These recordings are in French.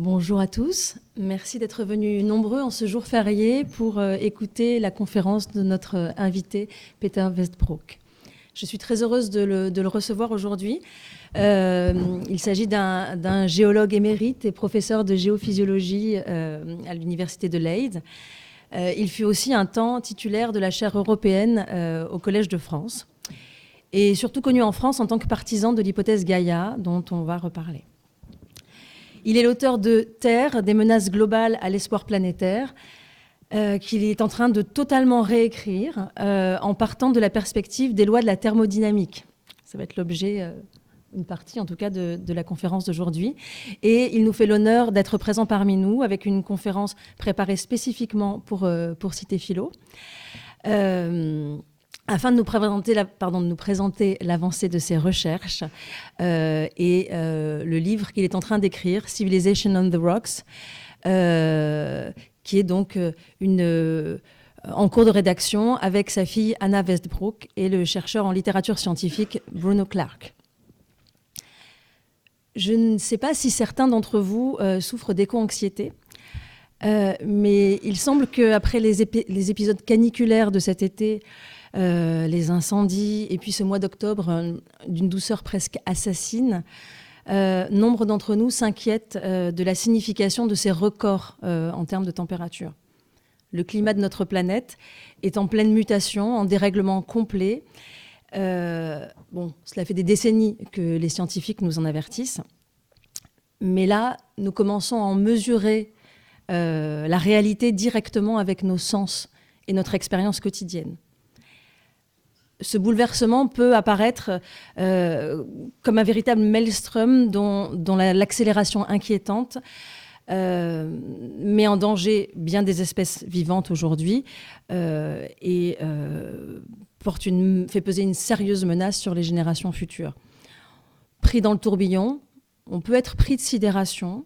Bonjour à tous, merci d'être venus nombreux en ce jour férié pour écouter la conférence de notre invité Peter Westbroek. Je suis très heureuse de le recevoir aujourd'hui. Il s'agit d'un géologue émérite et professeur de géophysiologie à l'université de Leyde. Il fut aussi un temps titulaire de la chaire européenne au Collège de France et surtout connu en France en tant que partisan de l'hypothèse Gaïa dont on va reparler. Il est l'auteur de Terre, des menaces globales à l'espoir planétaire, qu'il est en train de totalement réécrire en partant de la perspective des lois de la thermodynamique. Ça va être l'objet, une partie en tout cas, de la conférence d'aujourd'hui. Et il nous fait l'honneur d'être présent parmi nous avec une conférence préparée spécifiquement pour Cité Philo. Afin de nous présenter l'avancée de ses recherches et le livre qu'il est en train d'écrire, Civilization on the Rocks, qui est donc en cours de rédaction avec sa fille Anna Westbroek et le chercheur en littérature scientifique Bruno Clark. Je ne sais pas si certains d'entre vous souffrent d'éco-anxiété, mais il semble qu'après les épisodes caniculaires de cet été, les incendies et puis ce mois d'octobre d'une douceur presque assassine, nombre d'entre nous s'inquiètent de la signification de ces records en termes de température. Le climat de notre planète est en pleine mutation, en dérèglement complet. Cela fait des décennies que les scientifiques nous en avertissent. Mais là, nous commençons à en mesurer la réalité directement avec nos sens et notre expérience quotidienne. Ce bouleversement peut apparaître comme un véritable maelstrom dont l'accélération inquiétante met en danger bien des espèces vivantes aujourd'hui et fait peser une sérieuse menace sur les générations futures. Pris dans le tourbillon, on peut être pris de sidération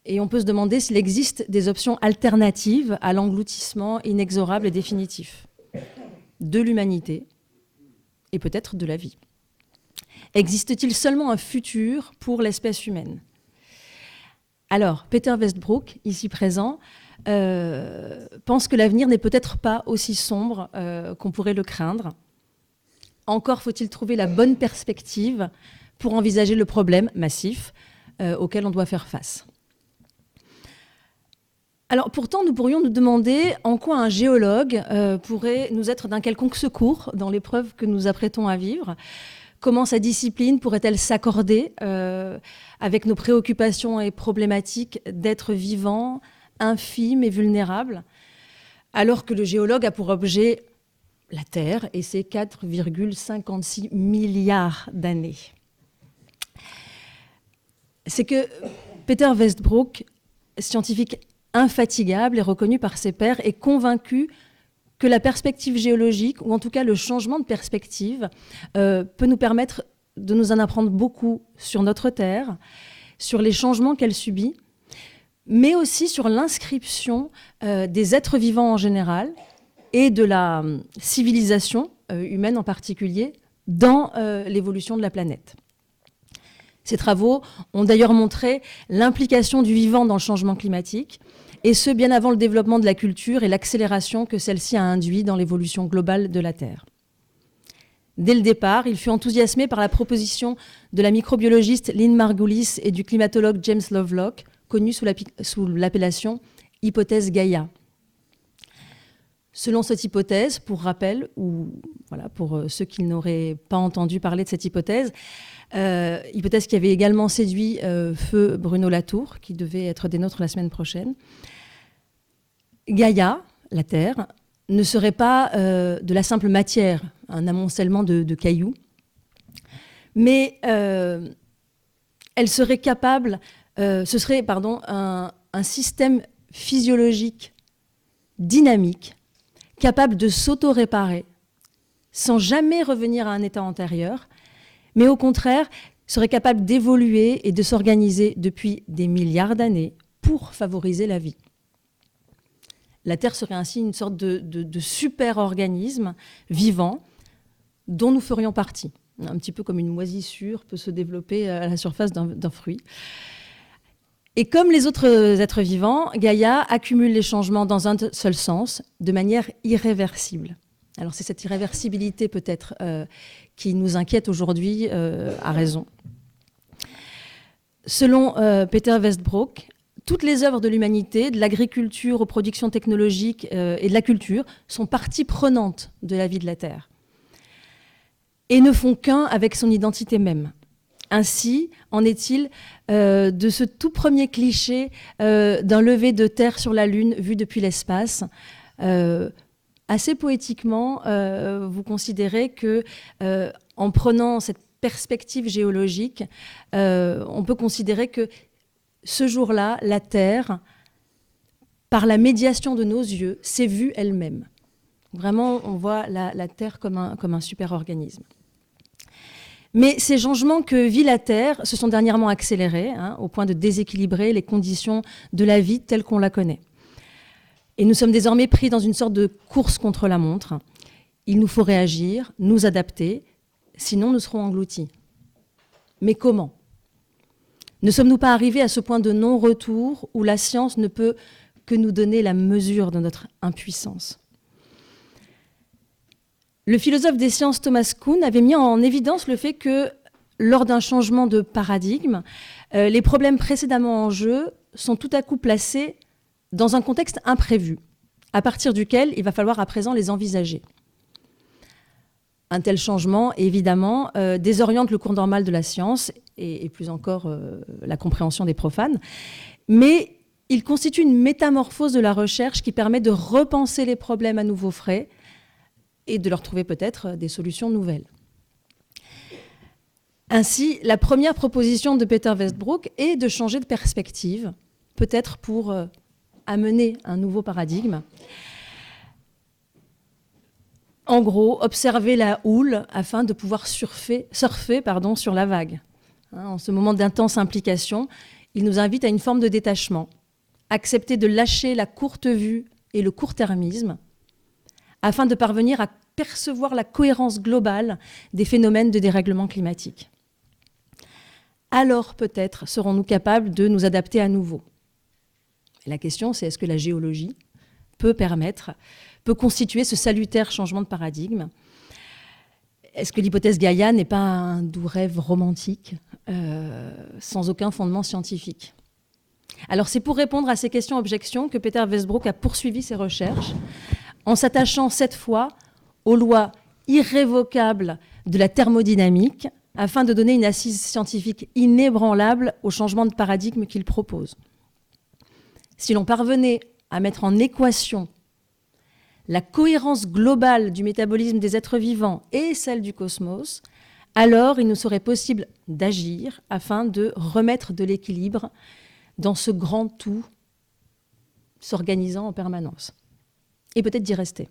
et on peut se demander s'il existe des options alternatives à l'engloutissement inexorable et définitif de l'humanité et peut-être de la vie. Existe-t-il seulement un futur pour l'espèce humaine ? Alors, Peter Westbroek, ici présent, pense que l'avenir n'est peut-être pas aussi sombre qu'on pourrait le craindre. Encore faut-il trouver la bonne perspective pour envisager le problème massif auquel on doit faire face. Alors pourtant, nous pourrions nous demander en quoi un géologue pourrait nous être d'un quelconque secours dans l'épreuve que nous apprêtons à vivre. Comment sa discipline pourrait-elle s'accorder avec nos préoccupations et problématiques d'êtres vivants, infimes et vulnérables, alors que le géologue a pour objet la Terre et ses 4,56 milliards d'années. C'est que Peter Westbroek, scientifique infatigable et reconnu par ses pairs, est convaincu que la perspective géologique, ou en tout cas le changement de perspective, peut nous permettre de nous en apprendre beaucoup sur notre Terre, sur les changements qu'elle subit, mais aussi sur l'inscription des êtres vivants en général et de la civilisation humaine en particulier dans l'évolution de la planète. Ces travaux ont d'ailleurs montré l'implication du vivant dans le changement climatique, et ce, bien avant le développement de la culture et l'accélération que celle-ci a induit dans l'évolution globale de la Terre. Dès le départ, il fut enthousiasmé par la proposition de la microbiologiste Lynn Margulis et du climatologue James Lovelock, connue sous l'appellation hypothèse Gaïa. Selon cette hypothèse, pour rappel, ou voilà, pour ceux qui n'auraient pas entendu parler de cette hypothèse qui avait également séduit feu Bruno Latour, qui devait être des nôtres la semaine prochaine, Gaïa, la Terre, ne serait pas de la simple matière, un amoncellement de cailloux, mais elle serait capable, ce serait un système physiologique dynamique, capable de s'auto-réparer sans jamais revenir à un état antérieur, mais au contraire serait capable d'évoluer et de s'organiser depuis des milliards d'années pour favoriser la vie. La Terre serait ainsi une sorte de super-organisme vivant dont nous ferions partie. Un petit peu comme une moisissure peut se développer à la surface d'un fruit. Et comme les autres êtres vivants, Gaïa accumule les changements dans un seul sens, de manière irréversible. Alors c'est cette irréversibilité peut-être qui nous inquiète aujourd'hui à raison. Selon Peter Westbrook, toutes les œuvres de l'humanité, de l'agriculture aux productions technologiques et de la culture, sont partie prenante de la vie de la Terre et ne font qu'un avec son identité même. Ainsi en est-il de ce tout premier cliché d'un lever de terre sur la Lune vu depuis l'espace. Assez poétiquement, vous considérez que en prenant cette perspective géologique, on peut considérer que ce jour-là, la Terre, par la médiation de nos yeux, s'est vue elle-même. Vraiment, on voit la Terre comme un super-organisme. Mais ces changements que vit la Terre se sont dernièrement accélérés, au point de déséquilibrer les conditions de la vie telle qu'on la connaît. Et nous sommes désormais pris dans une sorte de course contre la montre. Il nous faut réagir, nous adapter, sinon nous serons engloutis. Mais comment ? Ne sommes-nous pas arrivés à ce point de non-retour où la science ne peut que nous donner la mesure de notre impuissance ? Le philosophe des sciences Thomas Kuhn avait mis en évidence le fait que, lors d'un changement de paradigme, les problèmes précédemment en jeu sont tout à coup placés dans un contexte imprévu, à partir duquel il va falloir à présent les envisager. Un tel changement, évidemment, désoriente le cours normal de la science et plus encore la compréhension des profanes, mais il constitue une métamorphose de la recherche qui permet de repenser les problèmes à nouveau frais et de leur trouver peut-être des solutions nouvelles. Ainsi, la première proposition de Peter Westbrook est de changer de perspective, peut-être pour amener un nouveau paradigme. En gros, observer la houle afin de pouvoir surfer sur la vague. En ce moment d'intense implication, il nous invite à une forme de détachement, accepter de lâcher la courte vue et le court-termisme, afin de parvenir à percevoir la cohérence globale des phénomènes de dérèglement climatique. Alors peut-être serons-nous capables de nous adapter à nouveau. Et la question, c'est est-ce que la géologie peut constituer ce salutaire changement de paradigme ? Est-ce que l'hypothèse Gaïa n'est pas un doux rêve romantique, sans aucun fondement scientifique ? Alors c'est pour répondre à ces questions-objections que Peter Westbrook a poursuivi ses recherches, en s'attachant cette fois aux lois irrévocables de la thermodynamique, afin de donner une assise scientifique inébranlable au changement de paradigme qu'il propose. Si l'on parvenait à mettre en équation la cohérence globale du métabolisme des êtres vivants et celle du cosmos, alors il nous serait possible d'agir afin de remettre de l'équilibre dans ce grand tout s'organisant en permanence. Et peut-être d'y rester.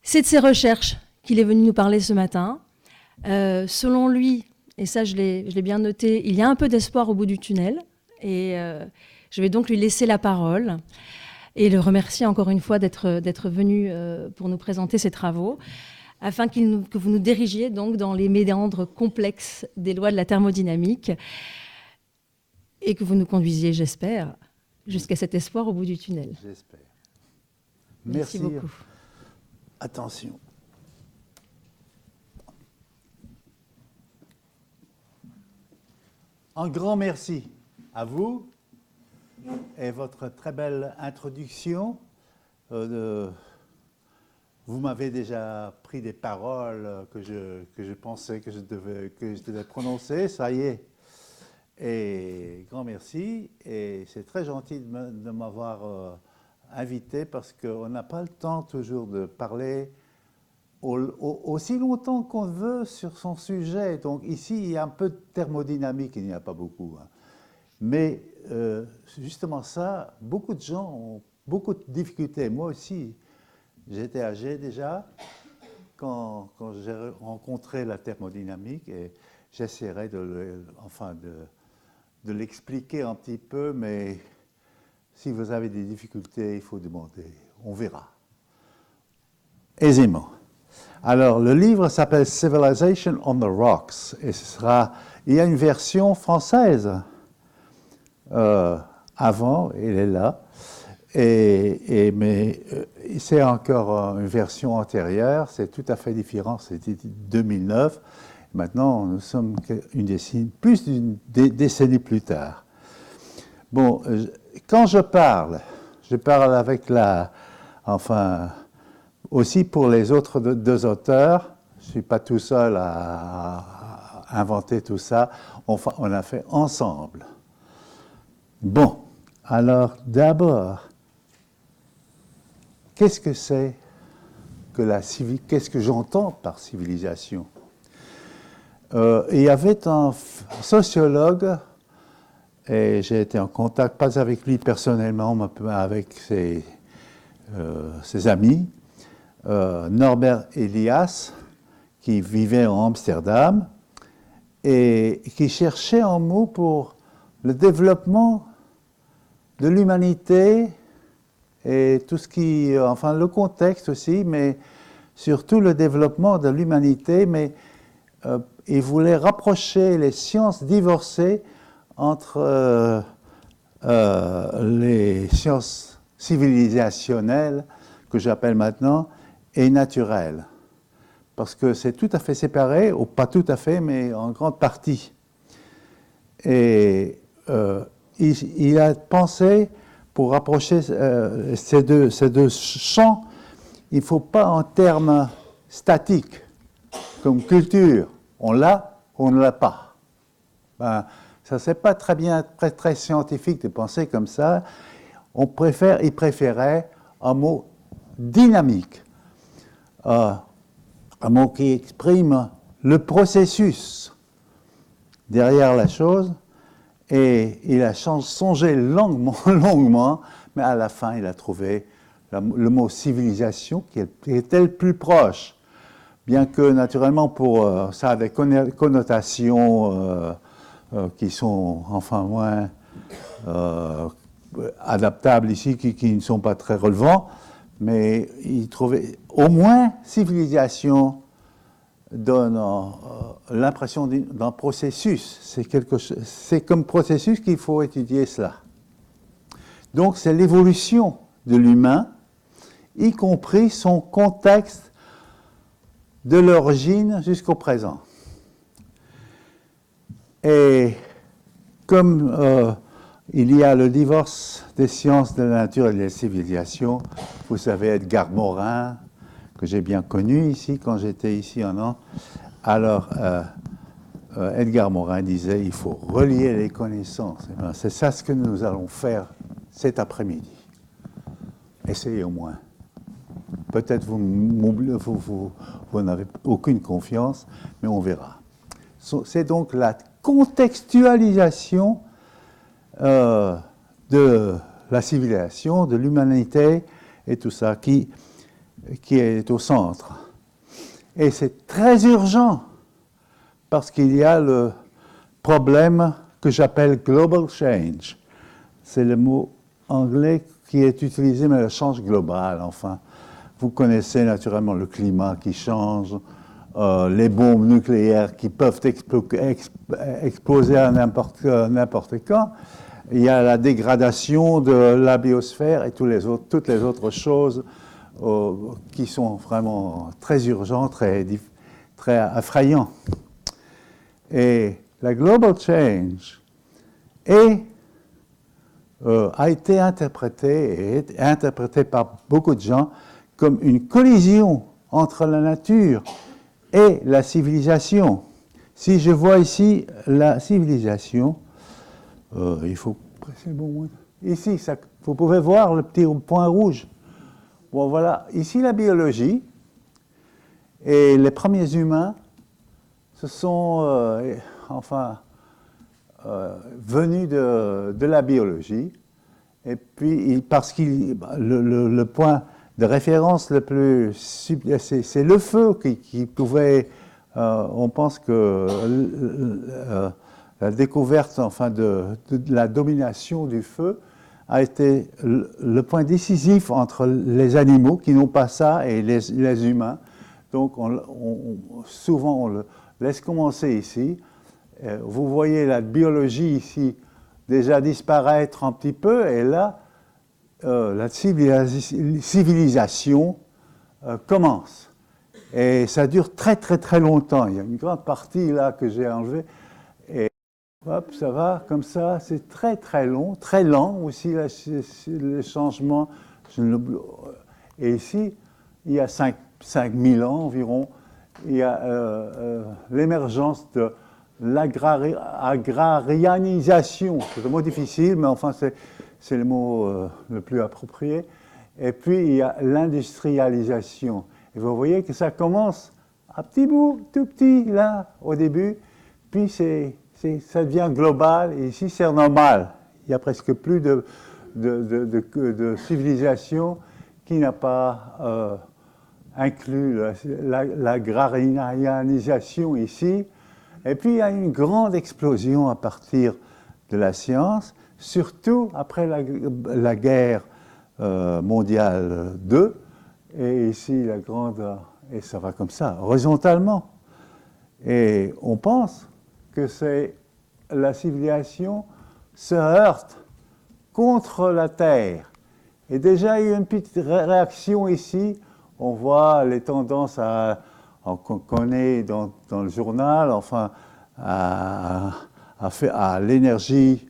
C'est de ces recherches qu'il est venu nous parler ce matin. Selon lui, et ça je l'ai bien noté, il y a un peu d'espoir au bout du tunnel. Et je vais donc lui laisser la parole et le remercier encore une fois d'être venu pour nous présenter ses travaux, afin que vous nous dirigiez donc dans les méandres complexes des lois de la thermodynamique et que vous nous conduisiez, j'espère, jusqu'à cet espoir au bout du tunnel. J'espère. Merci beaucoup. Attention. Un grand merci à vous et votre très belle introduction. Vous m'avez déjà pris des paroles que je pensais que je devais prononcer. Ça y est. Et grand merci. Et c'est très gentil de m'avoir invité parce qu'on n'a pas le temps toujours de parler aussi longtemps qu'on veut sur son sujet. Donc ici, il y a un peu de thermodynamique, il n'y a pas beaucoup. Mais justement ça, beaucoup de gens ont beaucoup de difficultés. Moi aussi, j'étais âgé déjà quand j'ai rencontré la thermodynamique et j'essaierai de l'expliquer un petit peu, mais si vous avez des difficultés, il faut demander. On verra. Aisément. Alors, le livre s'appelle Civilization on the Rocks et il y a une version française avant, il est là. Mais c'est encore une version antérieure, c'est tout à fait différent, c'était 2009. Maintenant, nous sommes plus d'une décennie plus tard. Bon, quand je parle avec aussi pour les autres deux auteurs, je ne suis pas tout seul à inventer tout ça, on a fait ensemble. Bon, alors d'abord, qu'est-ce que c'est qu'est-ce que j'entends par civilisation? Il y avait un sociologue, et j'ai été en contact, pas avec lui personnellement, mais avec ses amis, Norbert Elias, qui vivait en Amsterdam, et qui cherchait un mot pour le développement de l'humanité et tout ce qui, enfin le contexte aussi, mais surtout le développement de l'humanité, mais il voulait rapprocher les sciences divorcées entre les sciences civilisationnelles, que j'appelle maintenant, et naturelles. Parce que c'est tout à fait séparé, ou pas tout à fait, mais en grande partie. Et il a pensé, pour rapprocher ces deux champs, il ne faut pas en termes statiques, comme culture. On l'a, on ne l'a pas. Ben, ça, c'est pas très bien, très scientifique de penser comme ça. Il préférait un mot dynamique. Un mot qui exprime le processus derrière la chose, et il a songé longuement, mais à la fin, il a trouvé le mot civilisation qui était le plus proche, bien que naturellement ça a des connotations qui sont enfin moins adaptables ici, qui ne sont pas très relevants. Mais il trouvait, au moins, civilisation donne l'impression d'un processus. C'est comme processus qu'il faut étudier cela. Donc, c'est l'évolution de l'humain, y compris son contexte de l'origine jusqu'au présent. Et comme il y a le divorce des sciences de la nature et des civilisations. Vous savez, Edgar Morin, que j'ai bien connu ici, quand j'étais ici un an. Alors, Edgar Morin disait, il faut relier les connaissances. Et bien, c'est ça ce que nous allons faire cet après-midi. Essayez au moins. Peut-être vous n'avez aucune confiance, mais on verra. C'est donc la contextualisation de la civilisation, de l'humanité et tout ça qui est au centre. Et c'est très urgent parce qu'il y a le problème que j'appelle global change. C'est le mot anglais qui est utilisé, mais le change global, enfin. Vous connaissez naturellement le climat qui change, les bombes nucléaires qui peuvent exploser à n'importe quand. Il y a la dégradation de la biosphère et toutes les autres choses qui sont vraiment très urgentes, très effrayantes. Et la global change a été interprétée par beaucoup de gens comme une collision entre la nature et la civilisation. Si je vois ici la civilisation, il faut presser bon. Ici, vous pouvez voir le petit point rouge. Bon, voilà. Ici, la biologie. Et les premiers humains, ce sont, venus de la biologie. Et puis, parce que le point de référence le plus, c'est le feu qui pouvait, on pense que la découverte de la domination du feu a été le point décisif entre les animaux qui n'ont pas ça et les humains. Donc souvent on le laisse commencer ici. Vous voyez la biologie ici déjà disparaître un petit peu, et là, la civilisation commence. Et ça dure très très très longtemps. Il y a une grande partie là que j'ai enlevée. Et hop, ça va comme ça. C'est très très long, très lent aussi le changement. Et ici, il y a 5000 ans environ, il y a l'émergence de l'agrarianisation. C'est un mot difficile, mais enfin c'est le mot le plus approprié. Et puis il y a l'industrialisation. Et vous voyez que ça commence à petit bout, tout petit, là, au début, puis ça devient global, et ici c'est normal. Il n'y a presque plus de civilisation qui n'a pas inclus l'agrarianisation ici. Et puis il y a une grande explosion à partir de la science, surtout après la guerre mondiale 2. Et ici, la grande... Et ça va comme ça, horizontalement. Et on pense que la civilisation se heurte contre la Terre. Et déjà, il y a une petite réaction ici. On voit les tendances qu'on connaît dans le journal, enfin, à l'énergie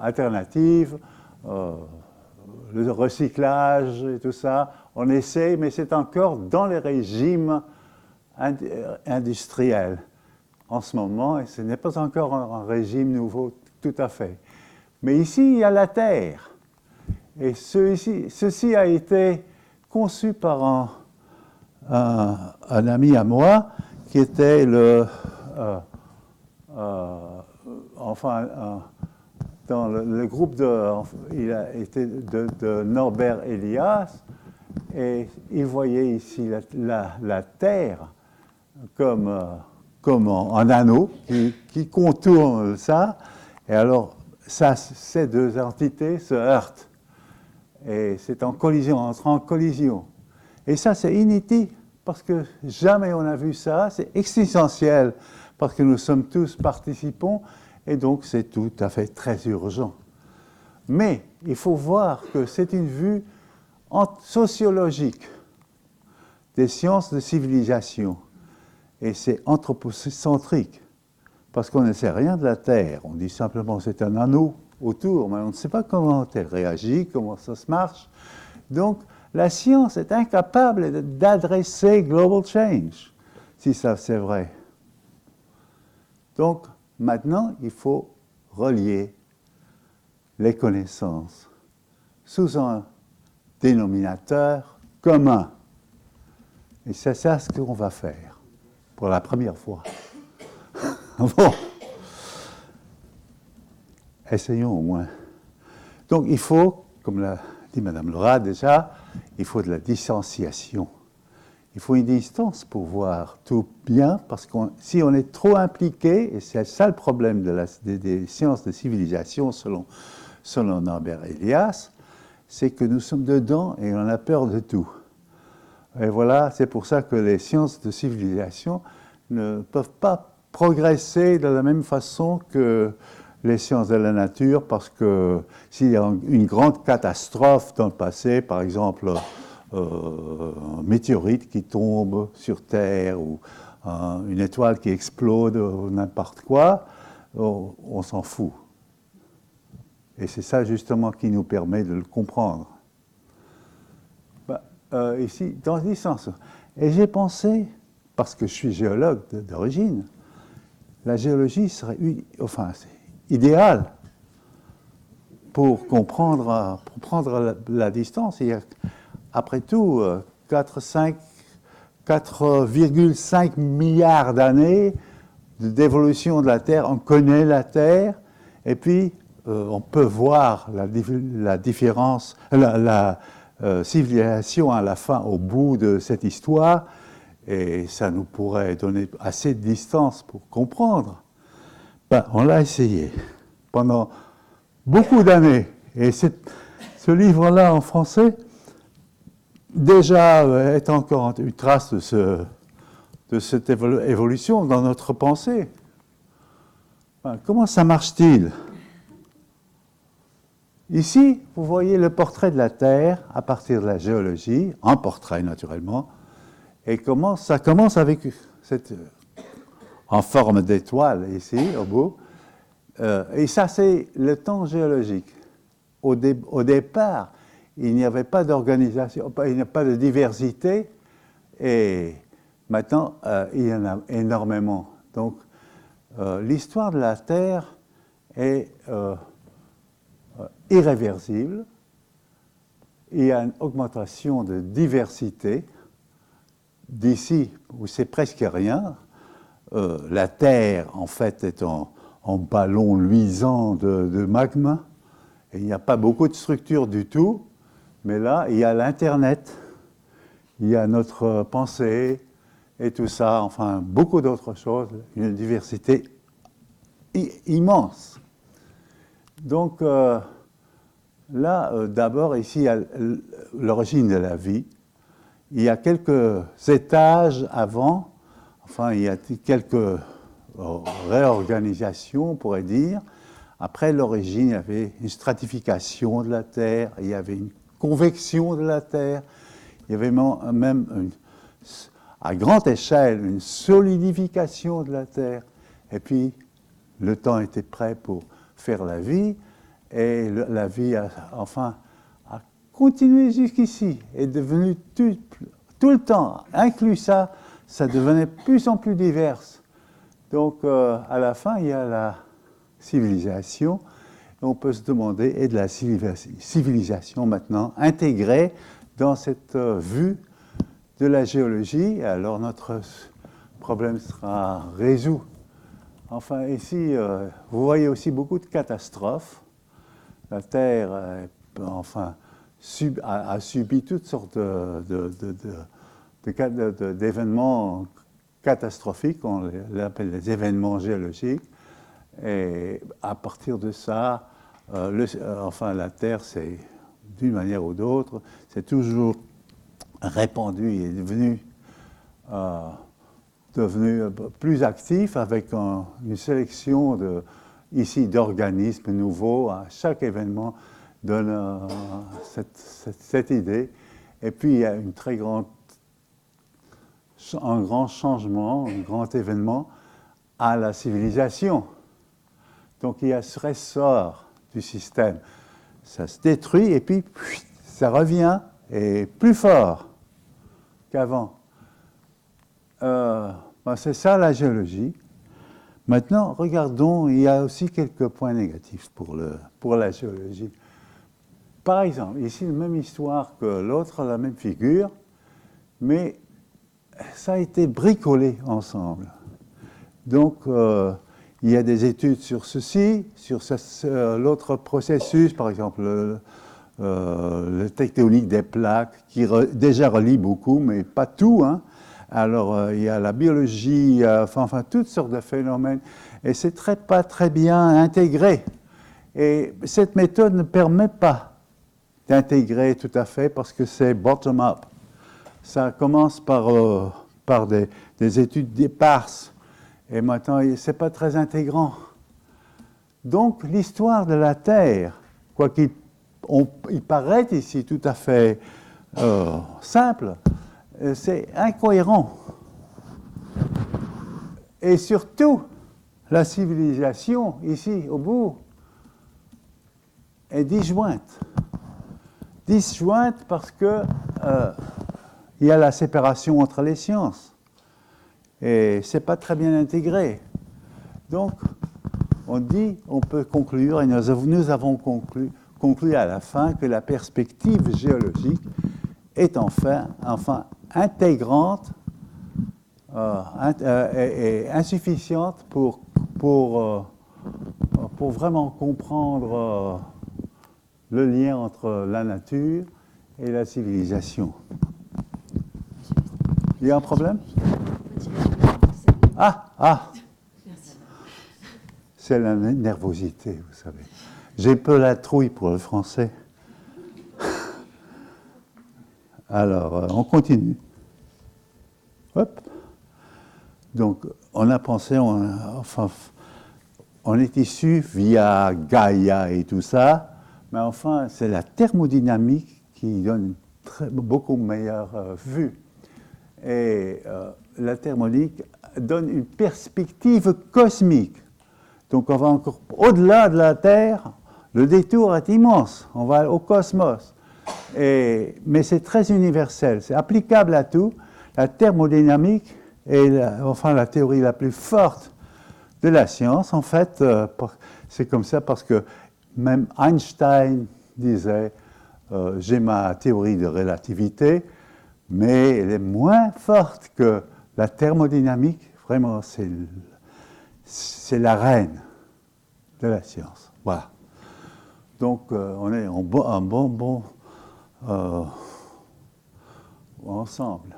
alternative, le recyclage et tout ça, on essaie, mais c'est encore dans les régimes industriels en ce moment, et ce n'est pas encore un régime nouveau tout à fait. Mais ici, il y a la Terre. Et ceci a été conçu par un ami à moi, qui était dans le groupe de Norbert Elias, et il voyait ici la Terre comme un anneau qui contourne ça, et alors ces deux entités se heurtent, et c'est entre en collision. Et ça, c'est inutile, parce que jamais on a vu ça, c'est existentiel, parce que nous sommes tous participants, et donc c'est tout à fait très urgent. Mais il faut voir que c'est une vue sociologique des sciences de civilisation. Et c'est anthropocentrique, parce qu'on ne sait rien de la Terre. On dit simplement que c'est un anneau autour, mais on ne sait pas comment elle réagit, comment ça se marche. Donc la science est incapable d'adresser global change, si ça c'est vrai. Donc maintenant, il faut relier les connaissances sous un dénominateur commun. Et c'est ça ce qu'on va faire pour la première fois. Bon. Essayons au moins. Donc il faut, comme l'a dit Mme Laura déjà, il faut de la distanciation. Il faut une distance pour voir tout bien, parce que si on est trop impliqué, et c'est ça le problème des sciences de civilisation selon Norbert Elias, c'est que nous sommes dedans et on a peur de tout. Et voilà, c'est pour ça que les sciences de civilisation ne peuvent pas progresser de la même façon que les sciences de la nature, parce que s'il y a une grande catastrophe dans le passé, par exemple un météorite qui tombe sur Terre ou une étoile qui explose ou n'importe quoi, on s'en fout. Et c'est ça justement qui nous permet de le comprendre. Ici, dans le sens. Et j'ai pensé, parce que je suis géologue d'origine, la géologie serait idéale pour comprendre, prendre la distance. Et après tout, 4,5 milliards d'années d'évolution de la Terre, on connaît la Terre, et puis on peut voir la différence, la civilisation à la fin, au bout de cette histoire, et ça nous pourrait donner assez de distance pour comprendre. On l'a essayé pendant beaucoup d'années, et ce livre-là en français, déjà est encore une trace de cette évolution dans notre pensée. Enfin, comment ça marche-t-il? Ici, vous voyez le portrait de la Terre à partir de la géologie, en portrait naturellement, et comment ça commence avec cette, en forme d'étoile ici, au bout. Et ça, c'est le temps géologique. Au départ, il n'y avait pas d'organisation, il n'y a pas de diversité, et maintenant, il y en a énormément. Donc, l'histoire de la Terre est irréversible. Il y a une augmentation de diversité. D'ici, où c'est presque rien, la Terre, en fait, est en ballon luisant de magma. Et il n'y a pas beaucoup de structures du tout. Mais là, il y a l'Internet, il y a notre pensée et tout ça, enfin, beaucoup d'autres choses, une diversité immense. Donc, là, d'abord, ici, il y a l'origine de la vie. Il y a quelques étages avant, enfin, il y a quelques réorganisations, on pourrait dire. Après l'origine, il y avait une stratification de la Terre, il y avait une convection de la Terre, il y avait même, à grande échelle, une solidification de la Terre. Et puis, le temps était prêt pour faire la vie, et la vie a continué jusqu'ici, est devenue tout le temps, inclus ça devenait de plus en plus diverse. Donc, à la fin, il y a la civilisation. Et on peut se demander, est de la civilisation maintenant intégrée dans cette vue de la géologie? Alors, notre problème sera résolu. Enfin, ici, vous voyez aussi beaucoup de catastrophes. La Terre, a subi toutes sortes d'événements catastrophiques, on les appelle les événements géologiques. Et à partir de ça, la Terre, c'est, d'une manière ou d'autre, c'est toujours répandu et devenu plus actif avec une sélection d'organismes nouveaux. À chaque événement donne cette idée. Et puis, il y a un grand changement, un grand événement à la civilisation. Donc, il y a ce ressort du système. Ça se détruit et puis ça revient et plus fort qu'avant. C'est ça la géologie. Maintenant, regardons, il y a aussi quelques points négatifs pour la géologie. Par exemple, ici, la même histoire que l'autre, la même figure, mais ça a été bricolé ensemble. Donc, il y a des études sur ceci, sur l'autre processus, par exemple, le tectonique des plaques, qui déjà relie beaucoup, mais pas tout, hein. Alors, il y a la biologie, toutes sortes de phénomènes, et c'est pas très bien intégré. Et cette méthode ne permet pas d'intégrer tout à fait, parce que c'est bottom-up. Ça commence par des études éparses, et maintenant, c'est pas très intégrant. Donc, l'histoire de la Terre, quoi qu'il paraît ici tout à fait simple, c'est incohérent. Et surtout, la civilisation, ici, au bout, est disjointe. Disjointe parce que il y a la séparation entre les sciences. Et ce n'est pas très bien intégré. Donc, on peut conclure, et nous avons conclu à la fin que la perspective géologique est enfin intégrante et insuffisante pour vraiment comprendre le lien entre la nature et la civilisation. Il y a un problème? Ah C'est la nervosité, vous savez. J'ai peu la trouille pour le français. Alors, on continue. Hop. Donc, on a pensé, on on est issu via Gaïa et tout ça, mais enfin, c'est la thermodynamique qui donne beaucoup meilleure vue. Et la thermodynamique donne une perspective cosmique. Donc on va encore au-delà de la Terre, le détour est immense, on va au cosmos. Mais c'est très universel, c'est applicable à tout. La thermodynamique est la théorie la plus forte de la science. En fait, c'est comme ça parce que même Einstein disait j'ai ma théorie de relativité, mais elle est moins forte que la thermodynamique. Vraiment, c'est la reine de la science. Voilà. Donc, on est en bon ensemble.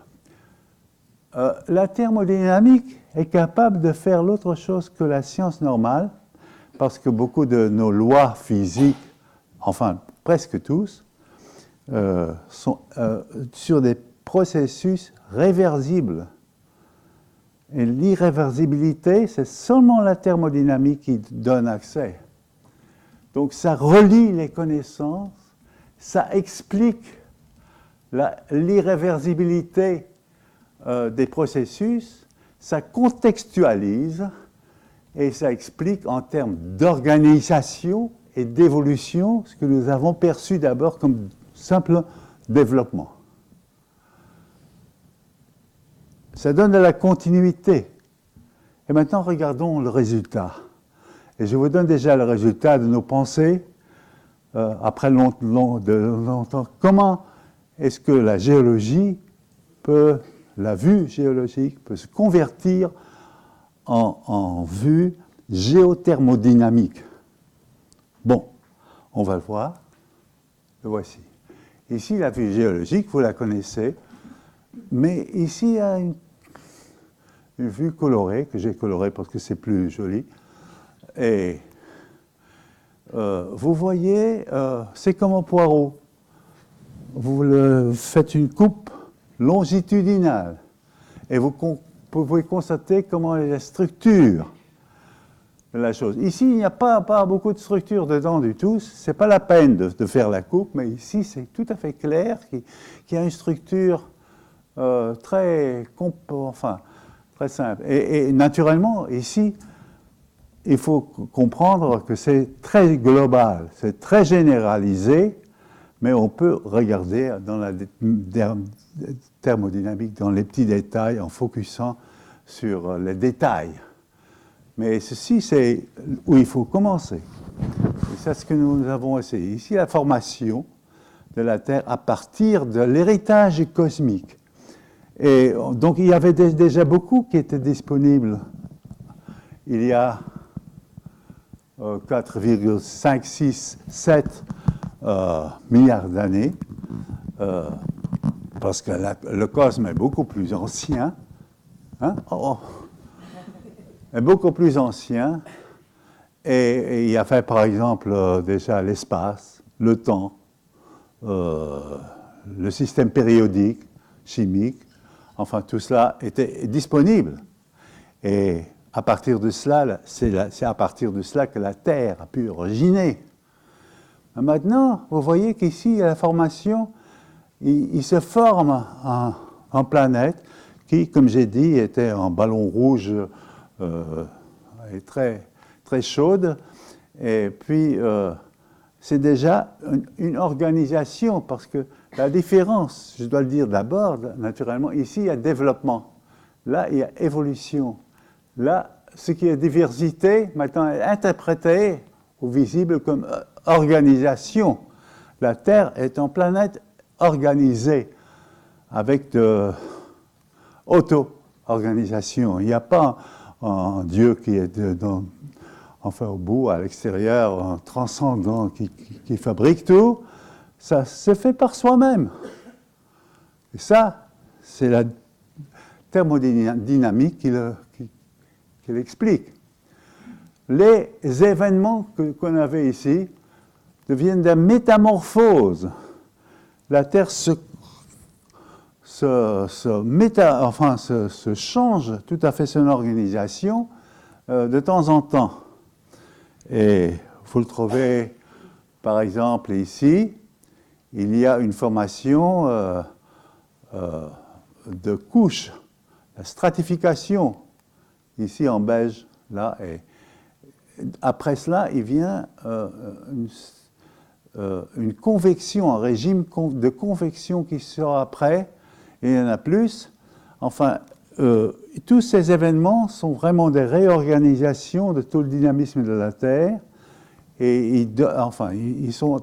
La thermodynamique est capable de faire l'autre chose que la science normale, parce que beaucoup de nos lois physiques, enfin presque tous, sont sur des processus réversibles. Et l'irréversibilité, c'est seulement la thermodynamique qui donne accès. Donc ça relie les connaissances, ça explique l'irréversibilité des processus, ça contextualise et ça explique en termes d'organisation et d'évolution ce que nous avons perçu d'abord comme simple développement. Ça donne de la continuité. Et maintenant, regardons le résultat. Et je vous donne déjà le résultat de nos pensées après longtemps. Comment est-ce que la géologie la vue géologique peut se convertir en vue géothermodynamique? Bon, on va le voir. Le voici. Ici, la vue géologique, vous la connaissez. Mais ici, il y a une vue colorée, que j'ai colorée parce que c'est plus joli. Et vous voyez, c'est comme un poireau. Vous faites une coupe longitudinale et vous pouvez constater comment est la structure de la chose. Ici, il n'y a pas beaucoup de structure dedans du tout. Ce n'est pas la peine de faire la coupe, mais ici, c'est tout à fait clair qu'il y a une structure très simple. Et naturellement, ici, il faut comprendre que c'est très global, c'est très généralisé, mais on peut regarder dans la thermodynamique, dans les petits détails, en focusant sur les détails. Mais ceci, c'est où il faut commencer. Et c'est ce que nous avons essayé. Ici, la formation de la Terre à partir de l'héritage cosmique. Et donc, il y avait déjà beaucoup qui étaient disponibles il y a 4,5, 6, 7 milliards d'années, parce que le cosmos est beaucoup plus ancien, est beaucoup plus ancien, et il y avait par exemple déjà l'espace, le temps, le système périodique, chimique, enfin tout cela était disponible. Et à partir de cela, c'est à partir de cela que la Terre a pu originer. Maintenant, vous voyez qu'ici, la formation, il se forme en planète qui, comme j'ai dit, était en ballon rouge et très, très chaude. Et puis, c'est déjà une organisation, parce que la différence, je dois le dire d'abord, naturellement, ici, il y a développement. Là, il y a évolution. Là, ce qui est diversité, maintenant, est interprété ou visible comme organisation. La Terre est une planète organisée, avec de auto-organisation. Il n'y a pas un Dieu qui est enfin au bout, à l'extérieur, un transcendant qui fabrique tout. Ça se fait par soi-même. Et ça, c'est la thermodynamique qui l'explique. Les événements qu'on avait ici deviennent des métamorphoses. La Terre se change tout à fait son organisation de temps en temps. Et vous le trouvez, par exemple, ici, il y a une formation de couches, la stratification, ici en beige, là. Et après cela, il vient une convection, un régime de convection qui sera après, et il y en a plus. Enfin, tous ces événements sont vraiment des réorganisations de tout le dynamisme de la Terre, et ils sont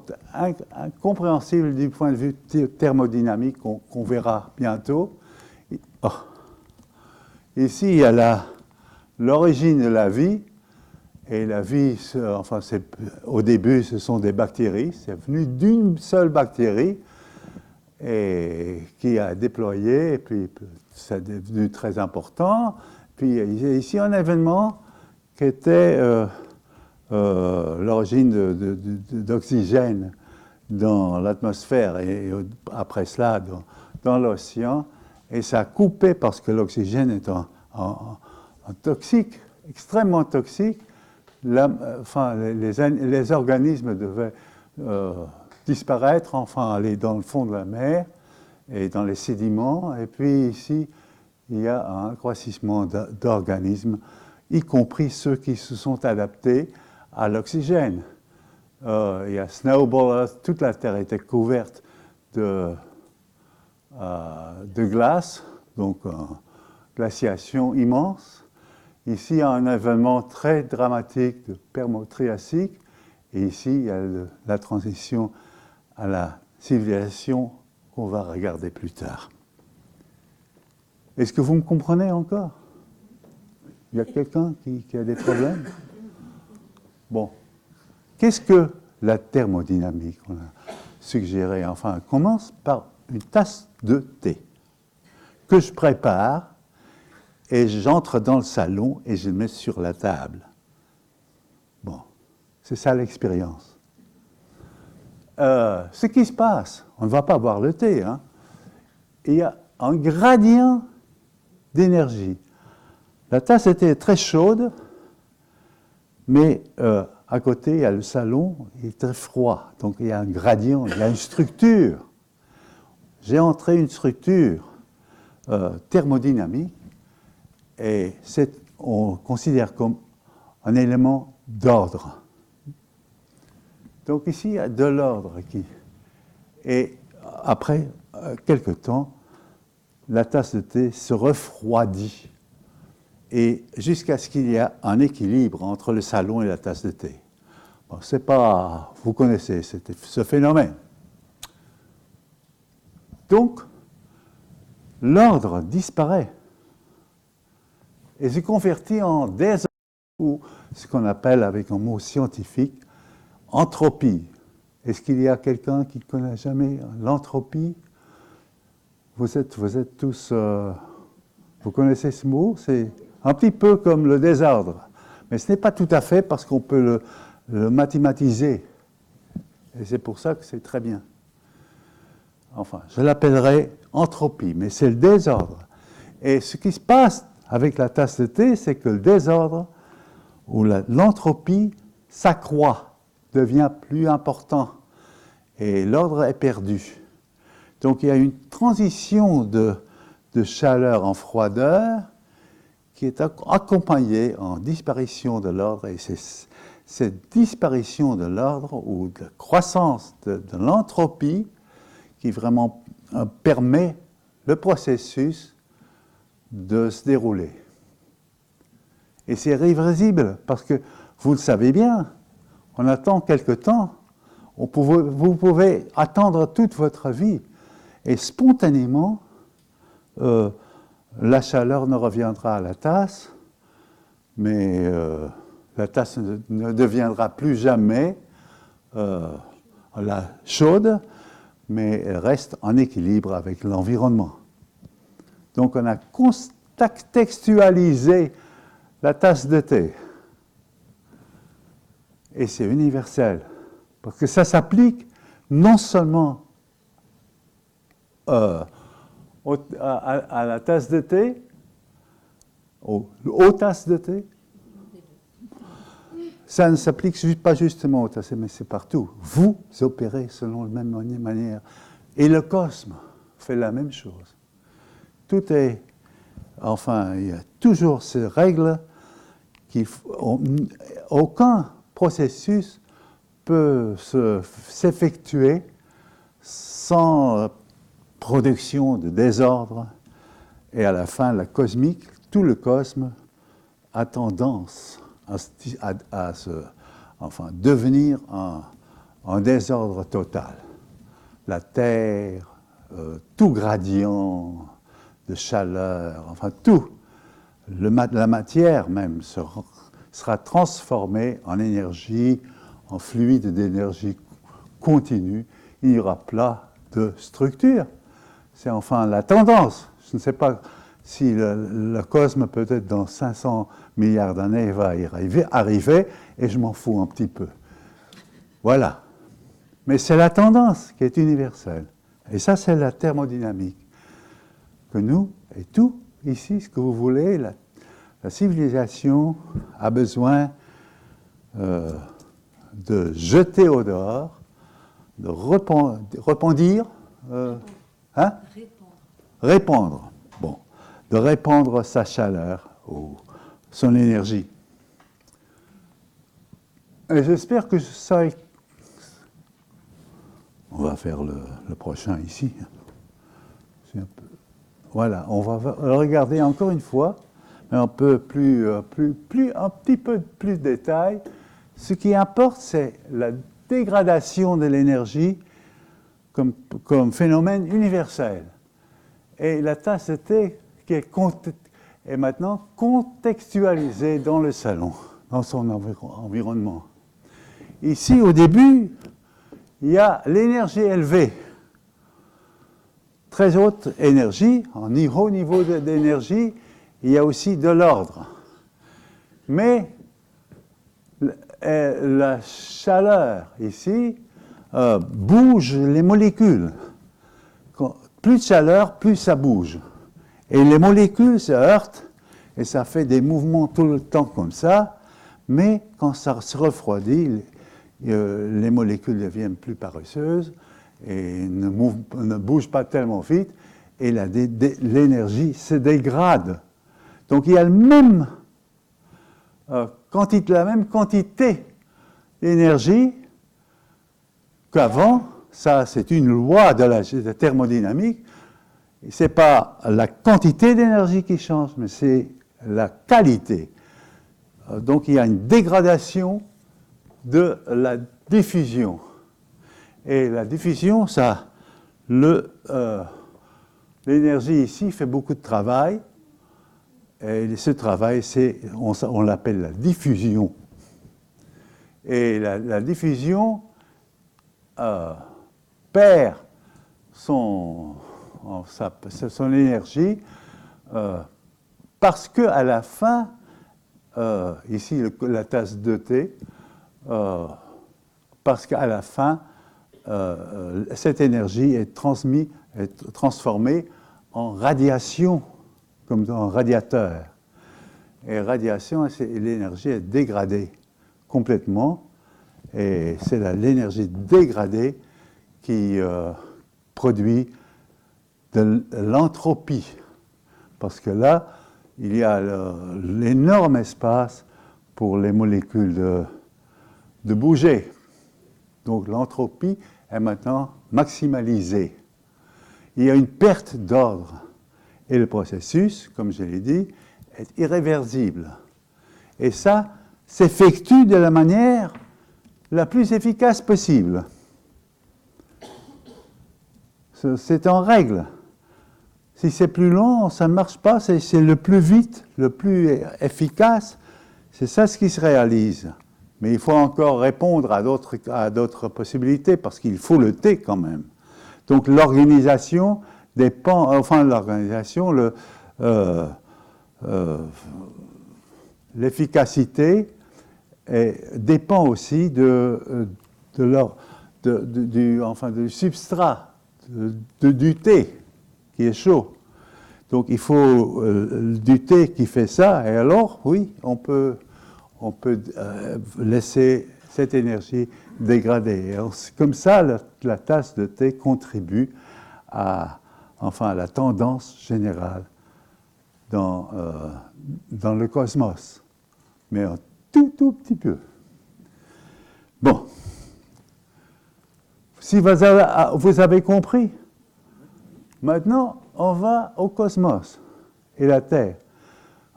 incompréhensibles du point de vue thermodynamique qu'on verra bientôt. Oh. Ici, il y a l'origine de la vie, et la vie, au début, ce sont des bactéries, c'est venu d'une seule bactérie, et qui a déployé, et puis ça est devenu très important. Puis il y a ici un événement qui était l'origine d'oxygène dans l'atmosphère et après cela dans l'océan, et ça a coupé parce que l'oxygène est un toxique, extrêmement toxique. Les organismes devaient disparaître, aller dans le fond de la mer et dans les sédiments. Et puis ici, il y a un grossissement d'organismes, y compris ceux qui se sont adaptés à l'oxygène. Il y a Snowball Earth, toute la Terre était couverte de glace, donc glaciation immense. Ici, il y a un événement très dramatique de permo-triassique, et ici, il y a la transition à la civilisation qu'on va regarder plus tard. Est-ce que vous me comprenez encore? Il y a quelqu'un qui a des problèmes? Bon. Qu'est-ce que la thermodynamique? On a suggéré, on commence par une tasse de thé que je prépare et j'entre dans le salon et je le mets sur la table. Bon, c'est ça l'expérience. Ce qui se passe, on ne va pas boire le thé, hein. Il y a un gradient d'énergie. La tasse de thé est très chaude, mais à côté, il y a le salon, il est très froid. Donc il y a un gradient, il y a une structure. J'ai entré une structure thermodynamique, et on considère comme un élément d'ordre. Donc ici, il y a de l'ordre qui... Et après quelque temps, la tasse de thé se refroidit, et jusqu'à ce qu'il y ait un équilibre entre le salon et la tasse de thé. Bon, c'est pas... Vous connaissez ce phénomène. Donc, l'ordre disparaît et se convertit en désordre, ou ce qu'on appelle avec un mot scientifique, entropie. Est-ce qu'il y a quelqu'un qui ne connaît jamais l'entropie? Vous êtes tous... vous connaissez ce mot? C'est un petit peu comme le désordre. Mais ce n'est pas tout à fait, parce qu'on peut le mathématiser. Et c'est pour ça que c'est très bien. Enfin, je l'appellerai entropie, mais c'est le désordre. Et ce qui se passe avec la tasse de thé, c'est que le désordre, ou l'entropie, s'accroît, devient plus important, et l'ordre est perdu. Donc il y a une transition de chaleur en froideur qui est accompagnée en disparition de l'ordre, et c'est cette disparition de l'ordre ou de croissance de l'entropie qui vraiment permet le processus de se dérouler. Et c'est irréversible, parce que vous le savez bien, on attend quelque temps, vous pouvez attendre toute votre vie, et spontanément, la chaleur ne reviendra à la tasse, mais la tasse ne deviendra plus jamais chaude, mais elle reste en équilibre avec l'environnement. Donc on a contextualisé la tasse de thé. Et c'est universel, parce que ça s'applique non seulement à la tasse de thé, aux tasses de thé. ça ne s'applique pas justement au TAC, mais c'est partout. Vous opérez selon la même manière. Et le cosmos fait la même chose. Tout est, enfin, il y a toujours ces règles aucun processus peut s'effectuer sans production de désordre. Et à la fin, la cosmique, tout le cosmos a tendance à devenir un désordre total. La Terre, tout gradient de chaleur, enfin tout, la matière même sera transformée en énergie, en fluide d'énergie continue. Il n'y aura pas de structure. C'est enfin la tendance. Je ne sais pas si le cosmos, peut-être dans 500 milliards d'années, va y arriver, et je m'en fous un petit peu. Voilà. Mais c'est la tendance qui est universelle. Et ça, c'est la thermodynamique. Que nous, et tout, ici, ce que vous voulez, la civilisation a besoin de jeter au dehors, de répandre. Répandre. Bon. De répandre sa chaleur, son énergie. Et j'espère que ça... On va faire le prochain ici. Voilà, on va regarder encore une fois, mais un peu un petit peu plus de détails. Ce qui importe, c'est la dégradation de l'énergie comme phénomène universel. Et la tasse de thé qui est maintenant contextualisée dans le salon, dans son environnement. Ici, au début, il y a l'énergie élevée. Très haute énergie, en haut niveau d'énergie, il y a aussi de l'ordre. Mais la chaleur ici bouge les molécules. Plus de chaleur, plus ça bouge. Et les molécules se heurtent et ça fait des mouvements tout le temps comme ça, mais quand ça se refroidit, les molécules deviennent plus paresseuses et ne bougent pas tellement vite et l'énergie se dégrade. Donc il y a la même quantité d'énergie qu'avant. Ça, c'est une loi de la thermodynamique. Ce n'est pas la quantité d'énergie qui change, mais c'est la qualité. Donc il y a une dégradation de la diffusion. Et la diffusion, l'énergie ici fait beaucoup de travail. Et ce travail, on l'appelle la diffusion. Et la diffusion perd son énergie parce qu'à la fin, ici la tasse de thé, parce qu'à la fin, cette énergie est transformée en radiation, comme dans un radiateur. Et radiation, l'énergie est dégradée complètement, et c'est l'énergie dégradée qui produit de l'entropie. Parce que là, il y a l'énorme espace pour les molécules de bouger. Donc l'entropie est maintenant maximalisée. Il y a une perte d'ordre. Et le processus, comme je l'ai dit, est irréversible. Et ça s'effectue de la manière la plus efficace possible. C'est en règle. Si c'est plus long, ça ne marche pas, c'est le plus vite, le plus efficace. C'est ça ce qui se réalise. Mais il faut encore répondre à d'autres possibilités, parce qu'il faut le thé quand même. Donc l'organisation dépend, enfin l'organisation, l'efficacité dépend aussi du substrat, du thé qui est chaud. Donc il faut du thé qui fait ça, et alors, oui, on peut on peut laisser cette énergie dégrader. Et comme ça, la tasse de thé contribue à la tendance générale dans le cosmos, mais un tout petit peu. Bon. Si vous avez compris, maintenant, on va au cosmos et la Terre.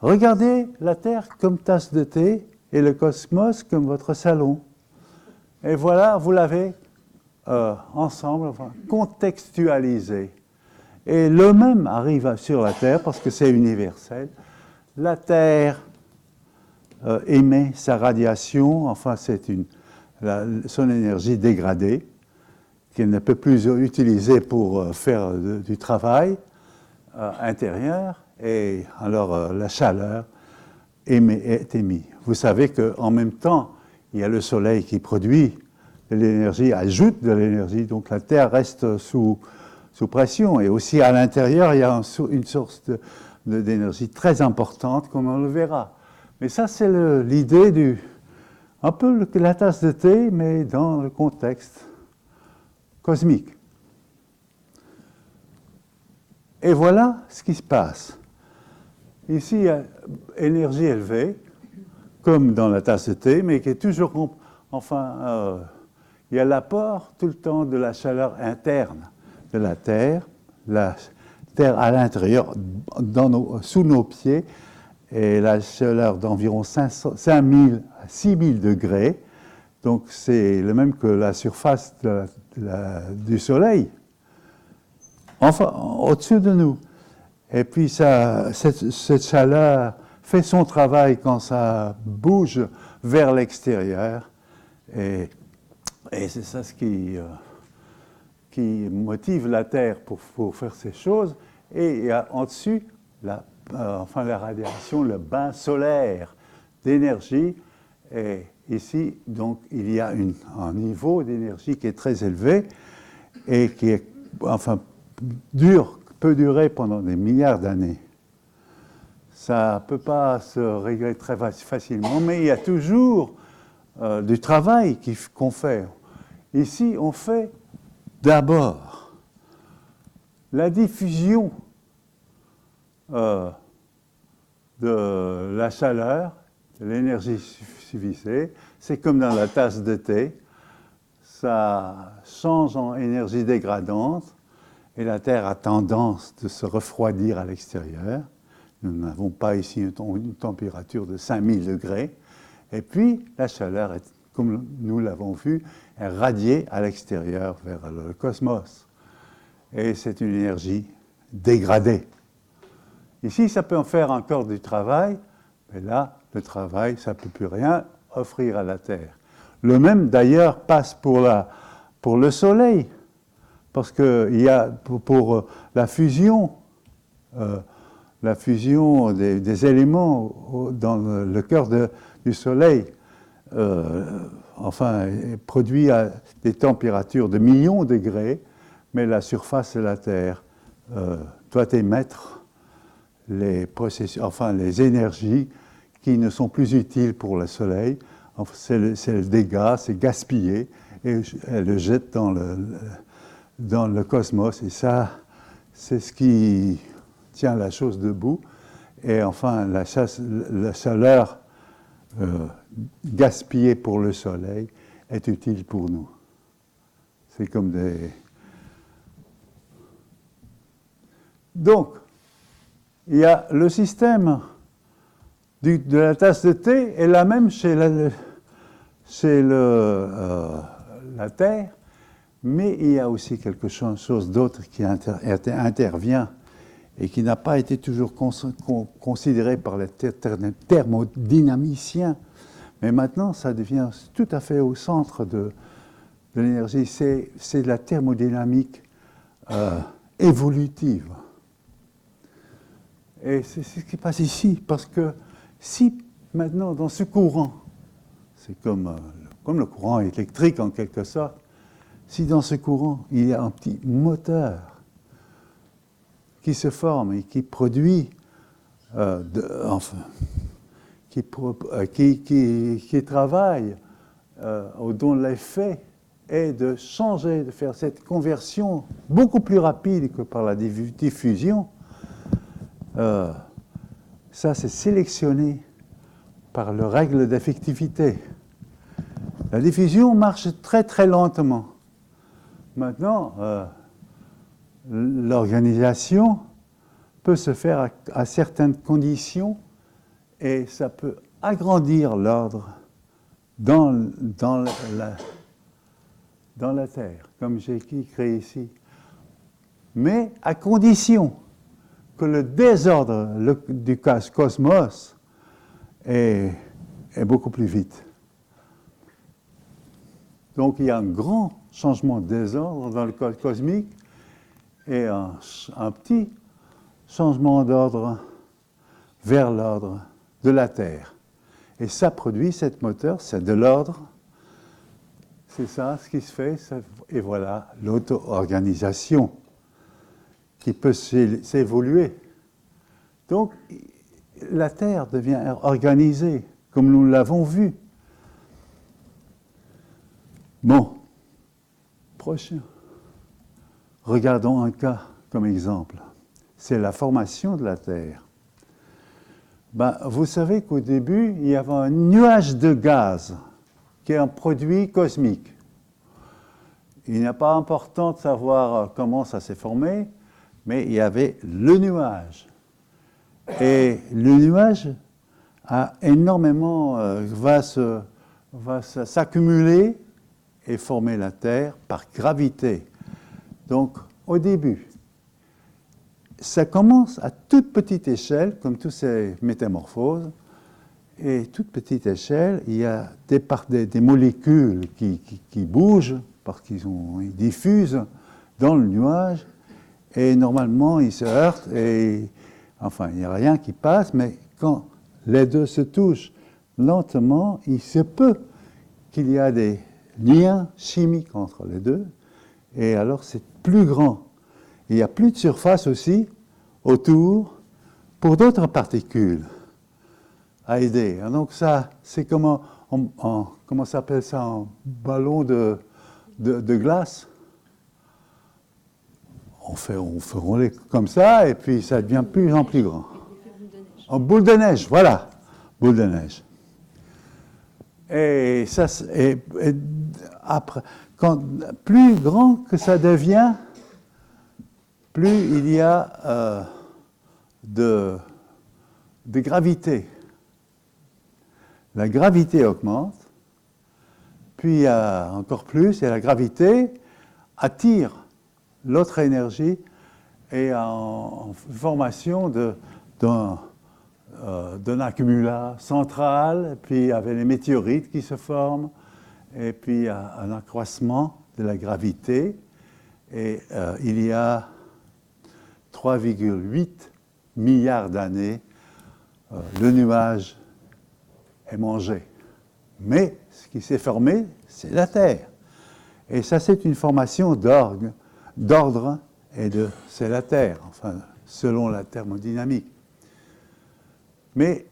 Regardez la Terre comme tasse de thé et le cosmos comme votre salon. Et voilà, vous l'avez ensemble, contextualisé. Et le même arrive sur la Terre parce que c'est universel. La Terre émet sa radiation, c'est son énergie dégradée, qu'elle ne peut plus utiliser pour faire du travail intérieur, et alors la chaleur est émise. Vous savez qu'en même temps, il y a le Soleil qui produit de l'énergie, ajoute de l'énergie, donc la Terre reste sous pression, et aussi à l'intérieur, il y a une source d'énergie très importante, comme on le verra. Mais ça, c'est l'idée un peu la tasse de thé, mais dans le contexte cosmique. Et voilà ce qui se passe. Ici, il y a énergie élevée, comme dans la tasse de thé, mais qui est toujours, il y a l'apport tout le temps de la chaleur interne de la Terre à l'intérieur, sous nos pieds, et la chaleur d'environ 5000 à 6000 degrés, donc c'est le même que la surface du Soleil, au-dessus de nous. Et puis cette chaleur fait son travail quand ça bouge vers l'extérieur, et c'est ça ce qui motive la Terre pour faire ces choses. Et il y a en dessus la radiation, le bain solaire d'énergie. Et ici, donc, il y a un niveau d'énergie qui est très élevé et qui peut durer pendant des milliards d'années. Ça ne peut pas se régler très facilement, mais il y a toujours du travail qu'on fait. Ici, on fait d'abord la diffusion de la chaleur, de l'énergie suffisée. C'est comme dans la tasse de thé. Ça change en énergie dégradante et la Terre a tendance de se refroidir à l'extérieur. Nous n'avons pas ici une température de 5000 degrés. Et puis, la chaleur, comme nous l'avons vu, est radiée à l'extérieur vers le cosmos. Et c'est une énergie dégradée. Ici, ça peut en faire encore du travail, mais là, le travail, ça ne peut plus rien offrir à la Terre. Le même, d'ailleurs, passe pour le Soleil, parce qu'il y a pour la fusion des éléments dans le cœur du Soleil, produit à des températures de millions de degrés, mais la surface de la Terre doit émettre les énergies qui ne sont plus utiles pour le Soleil. C'est le dégât, c'est gaspillé, et elle le jette dans le cosmos. Et ça, c'est ce qui tient la chose debout. Et la chaleur gaspillée pour le Soleil est utile pour nous. C'est comme des... Donc, il y a le système de la tasse de thé est la même chez la Terre, mais il y a aussi quelque chose d'autre qui intervient et qui n'a pas été toujours considéré par les thermodynamiciens, mais maintenant ça devient tout à fait au centre de l'énergie. C'est de la thermodynamique évolutive. Et c'est ce qui passe ici, parce que si maintenant dans ce courant, c'est comme le courant électrique en quelque sorte, si dans ce courant il y a un petit moteur qui se forme et qui produit, qui travaille dont l'effet est de changer, de faire cette conversion beaucoup plus rapide que par la diffusion. Ça, c'est sélectionné par les règles d'effectivité. La diffusion marche très très lentement. Maintenant, l'organisation peut se faire à certaines conditions et ça peut agrandir l'ordre dans la Terre, comme j'ai écrit ici. Mais à condition que le désordre du cosmos est beaucoup plus vite. Donc il y a un grand changement de désordre dans le code cosmique et un petit changement d'ordre vers l'ordre de la Terre. Et ça produit, cette moteur, c'est de l'ordre. C'est ça ce qui se fait. Et voilà l'auto-organisation qui peut s'évoluer. Donc, la Terre devient organisée, comme nous l'avons vu. Bon, prochain. Regardons un cas comme exemple. C'est la formation de la Terre. Vous savez qu'au début, il y avait un nuage de gaz qui est un produit cosmique. Il n'est pas important de savoir comment ça s'est formé, mais il y avait le nuage. Et le nuage a énormément, va s'accumuler et former la Terre par gravité. Donc, au début, ça commence à toute petite échelle, comme toutes ces métamorphoses, et toute petite échelle, il y a des molécules qui bougent, parce qu'ils diffusent dans le nuage, et normalement, ils se heurtent, et enfin, il n'y a rien qui passe, mais quand les deux se touchent lentement, il se peut qu'il y a des liens chimiques entre les deux, et alors c'est plus grand. Il y a plus de surface aussi autour pour d'autres particules à aider. Donc ça, c'est comment s'appelle ça, un ballon de glace. On fait rouler comme ça, et puis ça devient de plus en plus grand. En boule de neige, voilà, boule de neige. Et ça, après, plus grand que ça devient, plus il y a de gravité. La gravité augmente, puis il y a encore plus, et la gravité attire l'autre énergie et en formation d'un accumulat central, puis avec les météorites qui se forment, et puis un accroissement de la gravité. Et il y a 3,8 milliards d'années, le nuage est mangé. Mais ce qui s'est formé, c'est la Terre. Et ça, c'est une formation d'ordre, et c'est la Terre, enfin, selon la thermodynamique. Mais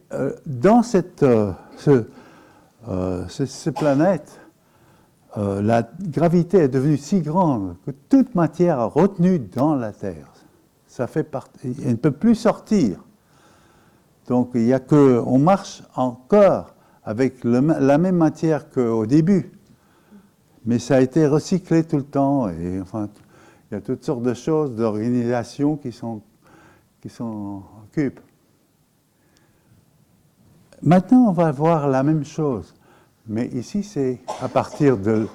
dans cette planète, la gravité est devenue si grande que toute matière est retenue dans la Terre. Ça fait partie, elle ne peut plus sortir. Donc il y a on marche encore avec la même matière qu'au début, mais ça a été recyclé tout le temps. Et enfin, il y a toutes sortes de choses, d'organisations qui s'en occupent. Maintenant, on va voir la même chose, mais ici, c'est à partir de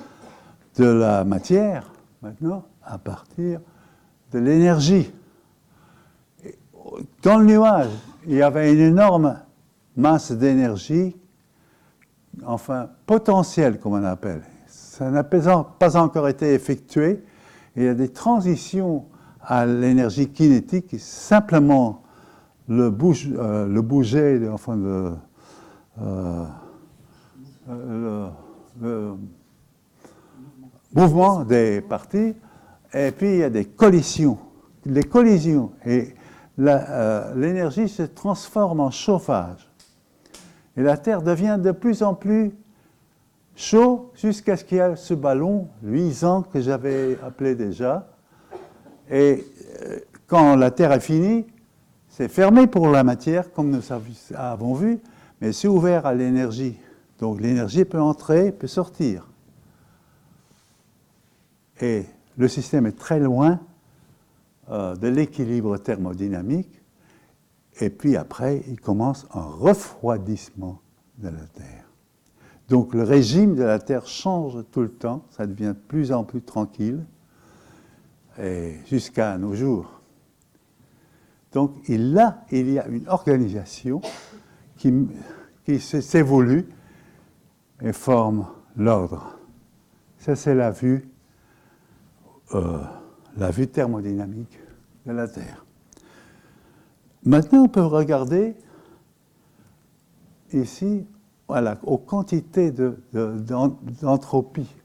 la matière, maintenant, à partir de l'énergie. Dans le nuage, il y avait une énorme masse d'énergie, enfin, potentielle, comme on appelle. Ça n'a pas encore été effectué. Il y a des transitions à l'énergie kinétique qui simplement le bouger, enfin, le mouvement des parties, et puis il y a des collisions. Les collisions, et l'énergie se transforme en chauffage. Et la Terre devient de plus en plus chaud jusqu'à ce qu'il y ait ce ballon luisant que j'avais appelé déjà. Et quand la Terre est finie, c'est fermé pour la matière, comme nous avons vu, mais c'est ouvert à l'énergie. Donc l'énergie peut entrer, peut sortir. Et le système est très loin de l'équilibre thermodynamique. Et puis après, il commence un refroidissement de la Terre. Donc le régime de la Terre change tout le temps, ça devient de plus en plus tranquille, et jusqu'à nos jours. Donc là, il y a une organisation qui s'évolue et forme l'ordre. Ça, c'est la vue thermodynamique de la Terre. Maintenant, on peut regarder ici, voilà, aux quantités d'entropie,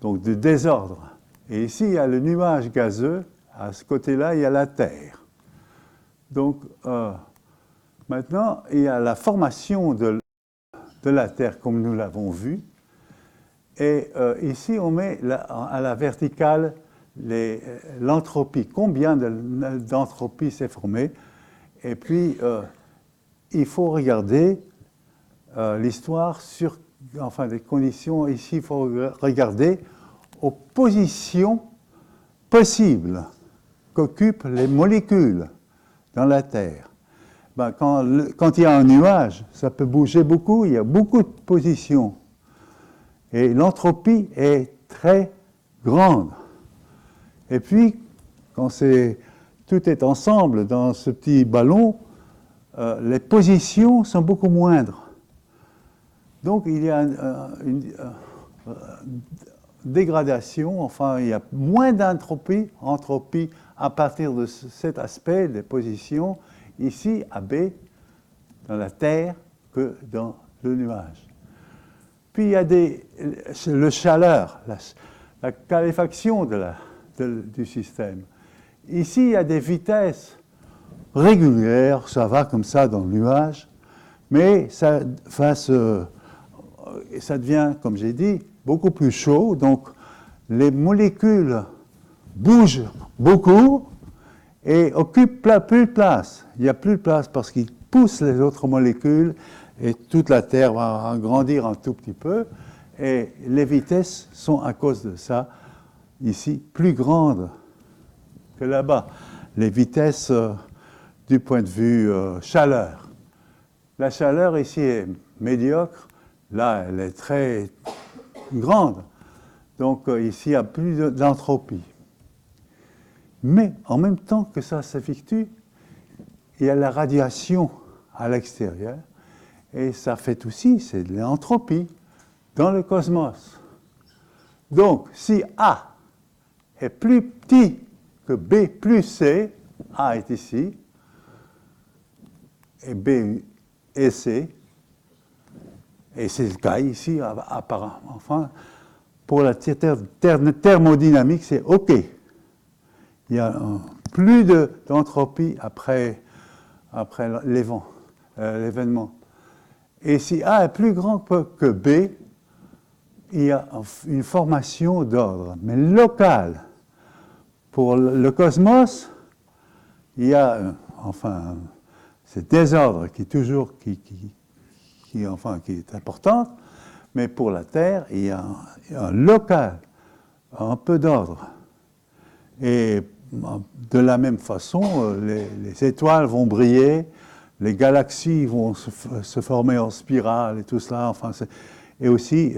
donc de désordre. Et ici, il y a le nuage gazeux, à ce côté-là, il y a la Terre. Donc, maintenant, il y a la formation de la Terre, comme nous l'avons vu. Et ici, on met à la verticale l'entropie. Combien d'entropie s'est formée? Et puis, il faut regarder l'histoire des conditions. Ici, il faut regarder aux positions possibles qu'occupent les molécules dans la Terre. Quand il y a un nuage, ça peut bouger beaucoup, il y a beaucoup de positions. Et l'entropie est très grande. Et puis, quand tout est ensemble dans ce petit ballon, les positions sont beaucoup moindres. Donc, il y a une dégradation, enfin, il y a moins d'entropie à partir de cet aspect des positions, ici, à B, dans la Terre, que dans le nuage. Puis, il y a le chaleur, la caléfaction du système. Ici, il y a des vitesses régulières, ça va comme ça dans le nuage, mais ça devient, comme j'ai dit, beaucoup plus chaud, donc les molécules bougent beaucoup et occupent plus de place. Il n'y a plus de place parce qu'ils poussent les autres molécules et toute la Terre va grandir un tout petit peu et les vitesses sont à cause de ça, ici, plus grandes que là-bas. Les vitesses du point de vue chaleur. La chaleur ici est médiocre, là elle est très grande. Donc ici il y a plus d'entropie. Mais en même temps que ça s'effectue, il y a la radiation à l'extérieur et ça fait aussi, c'est de l'entropie dans le cosmos. Donc si A est plus petit que B plus C, A est ici, et B et C, et c'est le cas ici, apparemment. Enfin, pour la thermodynamique, c'est OK. Il y a plus d'entropie après l'événement. Et si A est plus grand que B, il y a une formation d'ordre, mais locale. Pour le cosmos, il y a, ce désordre qui est toujours, qui est important, mais pour la Terre, il y a un local, un peu d'ordre. Et de la même façon, les étoiles vont briller, les galaxies vont se former en spirale et tout cela, et aussi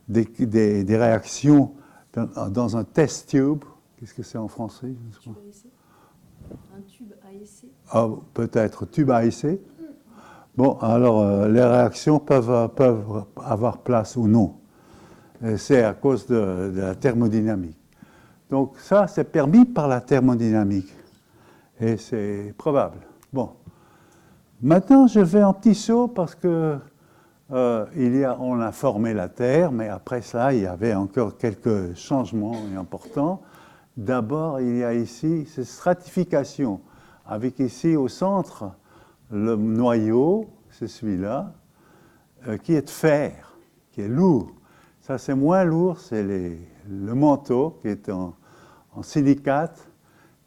des réactions dans un test tube. Qu'est-ce que c'est en français? Tube AEC. Un tube AEC. Ah, peut-être tube AEC. Bon, alors les réactions peuvent avoir place ou non. C'est à cause de la thermodynamique. Donc ça, c'est permis par la thermodynamique. Et c'est probable. Bon. Maintenant, je fais un petit saut parce que on a formé la Terre, mais après ça, il y avait encore quelques changements importants. D'abord, il y a ici cette stratification, avec ici au centre le noyau, c'est celui-là, qui est de fer, qui est lourd. Ça, c'est moins lourd, c'est le manteau qui est en silicate.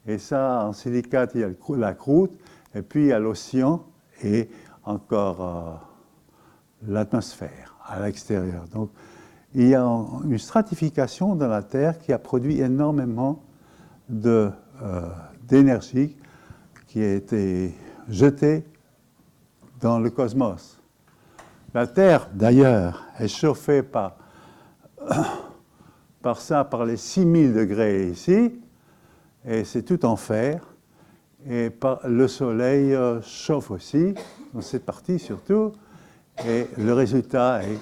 Et ça, en silicate, il y a la croûte, et puis il y a l'océan et encore l'atmosphère à l'extérieur. Donc, il y a une stratification dans la Terre qui a produit énormément d'énergie qui a été jetée dans le cosmos. La Terre, d'ailleurs, est chauffée par les 6000 degrés ici, et c'est tout en fer. Et le Soleil chauffe aussi, dans cette partie surtout, et le résultat est,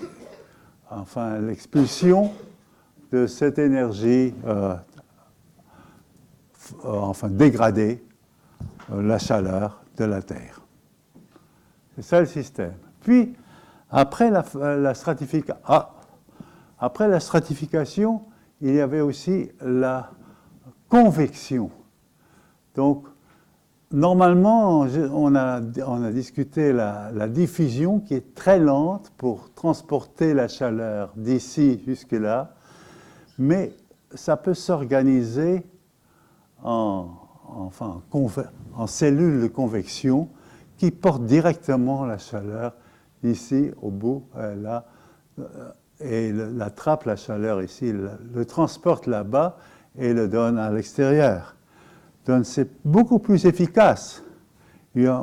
enfin, l'expulsion de cette énergie, enfin, dégradée, la chaleur de la Terre. C'est ça le système. Puis, après la stratification, il y avait aussi la convection. Donc, normalement, on a discuté la diffusion qui est très lente pour transporter la chaleur d'ici jusque-là, mais ça peut s'organiser en cellules de convection qui portent directement la chaleur ici au bout, là, et attrape la chaleur ici, le transporte là-bas et le donne à l'extérieur. Donc c'est beaucoup plus efficace. Il y a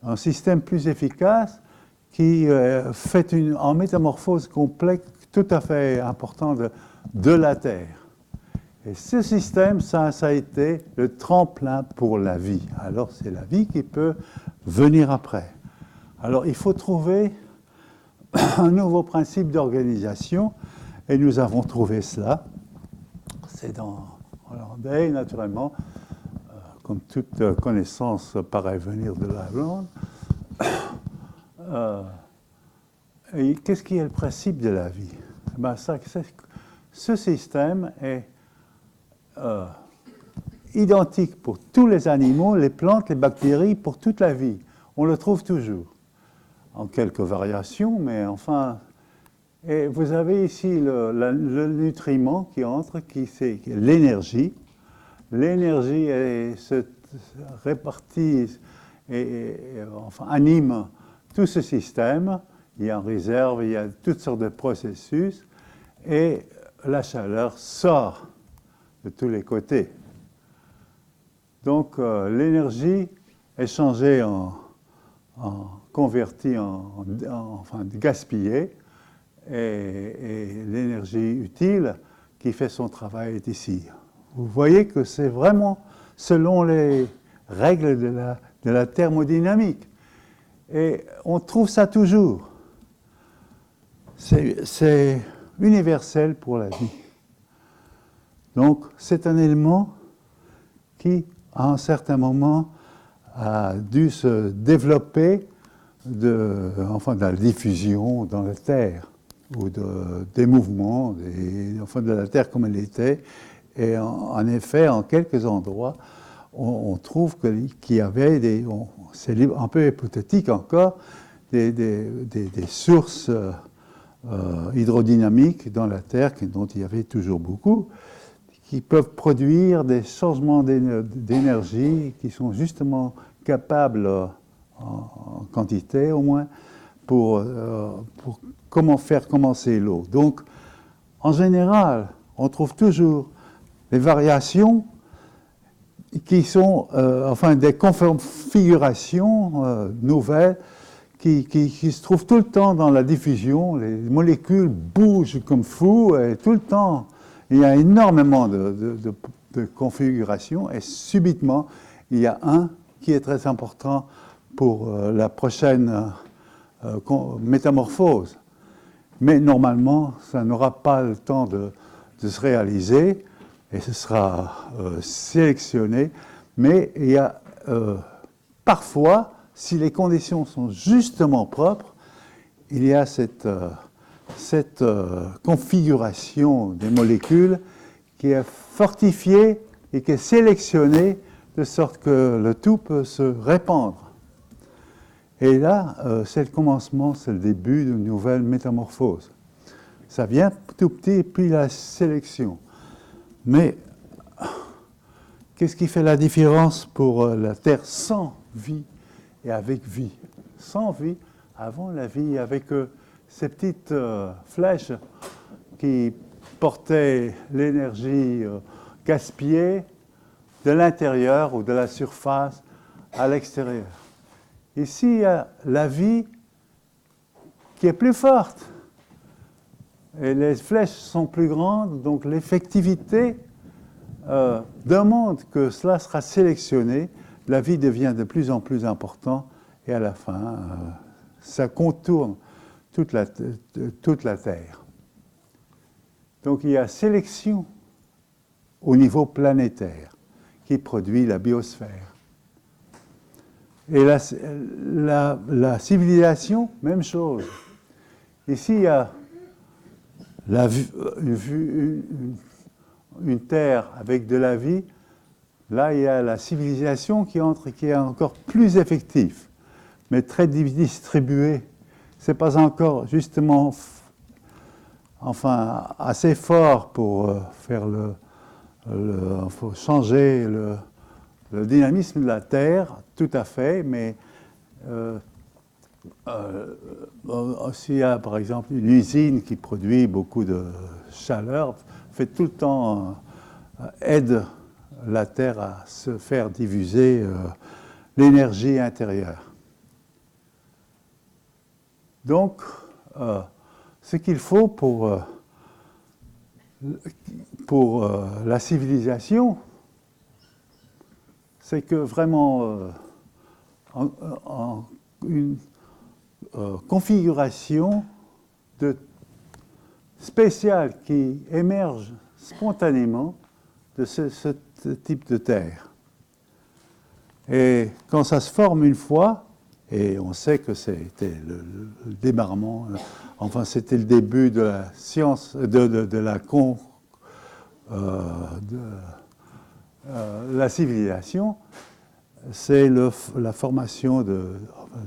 un système plus efficace qui fait en métamorphose complexe tout à fait important de la Terre. Et ce système, ça a été le tremplin pour la vie. Alors c'est la vie qui peut venir après. Alors il faut trouver un nouveau principe d'organisation et nous avons trouvé cela. C'est dans hollandais, naturellement, comme toute connaissance paraît venir de la Hollande. Et qu'est-ce qui est le principe de la vie? Ben, ce système est identique pour tous les animaux, les plantes, les bactéries, pour toute la vie. On le trouve toujours, en quelques variations, mais enfin... Et vous avez ici le nutriment qui entre, c'est l'énergie. L'énergie se répartit et enfin, anime tout ce système. Il y a en réserve, il y a toutes sortes de processus. Et la chaleur sort de tous les côtés. Donc l'énergie est changée convertie enfin gaspillée. Et l'énergie utile qui fait son travail est ici. Vous voyez que c'est vraiment selon les règles de la thermodynamique. Et on trouve ça toujours. C'est universel pour la vie. Donc c'est un élément qui, à un certain moment, a dû se développer de la diffusion dans la Terre, ou des mouvements, de la Terre comme elle était. Et en effet, en quelques endroits, on trouve qu'il y avait c'est un peu hypothétique encore, des sources hydrodynamiques dans la Terre, dont il y avait toujours beaucoup, qui peuvent produire des changements d'énergie qui sont justement capables, en quantité au moins, pour comment faire commencer l'eau. Donc, en général, on trouve toujours des variations qui sont des configurations nouvelles qui se trouvent tout le temps dans la diffusion. Les molécules bougent comme fou et tout le temps, il y a énormément de configurations et subitement, il y a un qui est très important pour la prochaine métamorphose. Mais normalement, ça n'aura pas le temps de se réaliser et ce sera sélectionné. Mais il y a parfois, si les conditions sont justement propres, il y a cette configuration des molécules qui est fortifiée et qui est sélectionnée de sorte que le tout peut se répandre. Et là, c'est le commencement, c'est le début d'une nouvelle métamorphose. Ça vient tout petit, puis la sélection. Mais qu'est-ce qui fait la différence pour la Terre sans vie et avec vie? Sans vie, avant la vie, avec ces petites flèches qui portaient l'énergie gaspillée de l'intérieur ou de la surface à l'extérieur. Ici, il y a la vie qui est plus forte. Et les flèches sont plus grandes, donc l'effectivité demande que cela sera sélectionné. La vie devient de plus en plus importante et à la fin, ça contourne toute la Terre. Donc il y a sélection au niveau planétaire qui produit la biosphère. Et la civilisation, même chose. Ici, il y a une terre avec de la vie. Là, il y a la civilisation qui entre, qui est encore plus effective, mais très distribuée. Ce n'est pas encore justement assez fort pour faire faut changer le dynamisme de la Terre, tout à fait, mais s'il y a par exemple une usine qui produit beaucoup de chaleur, fait tout le temps, aide la Terre à se faire diffuser l'énergie intérieure. Donc, ce qu'il faut pour la civilisation, c'est que vraiment une configuration spéciale qui émerge spontanément de ce type de terre. Et quand ça se forme une fois, et on sait que c'était le démarrement, enfin c'était le début de la science, de la civilisation, c'est la formation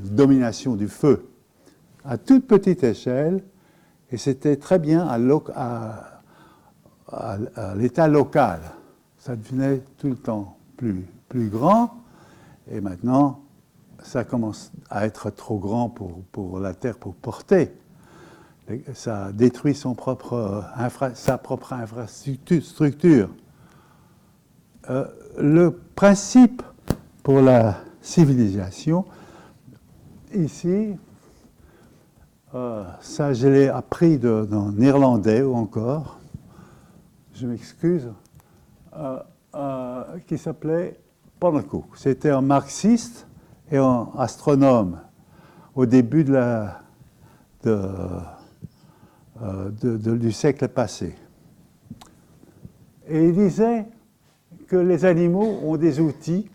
domination du feu à toute petite échelle, et c'était très bien à l'état local. Ça devenait tout le temps plus grand, et maintenant, ça commence à être trop grand pour la Terre pour porter. Ça détruit sa propre infrastructure. Le principe pour la civilisation, ici, ça je l'ai appris dans néerlandais ou encore, je m'excuse, qui s'appelait Pannenkoek. C'était un marxiste et un astronome au début du siècle passé. Et il disait que les animaux ont des outils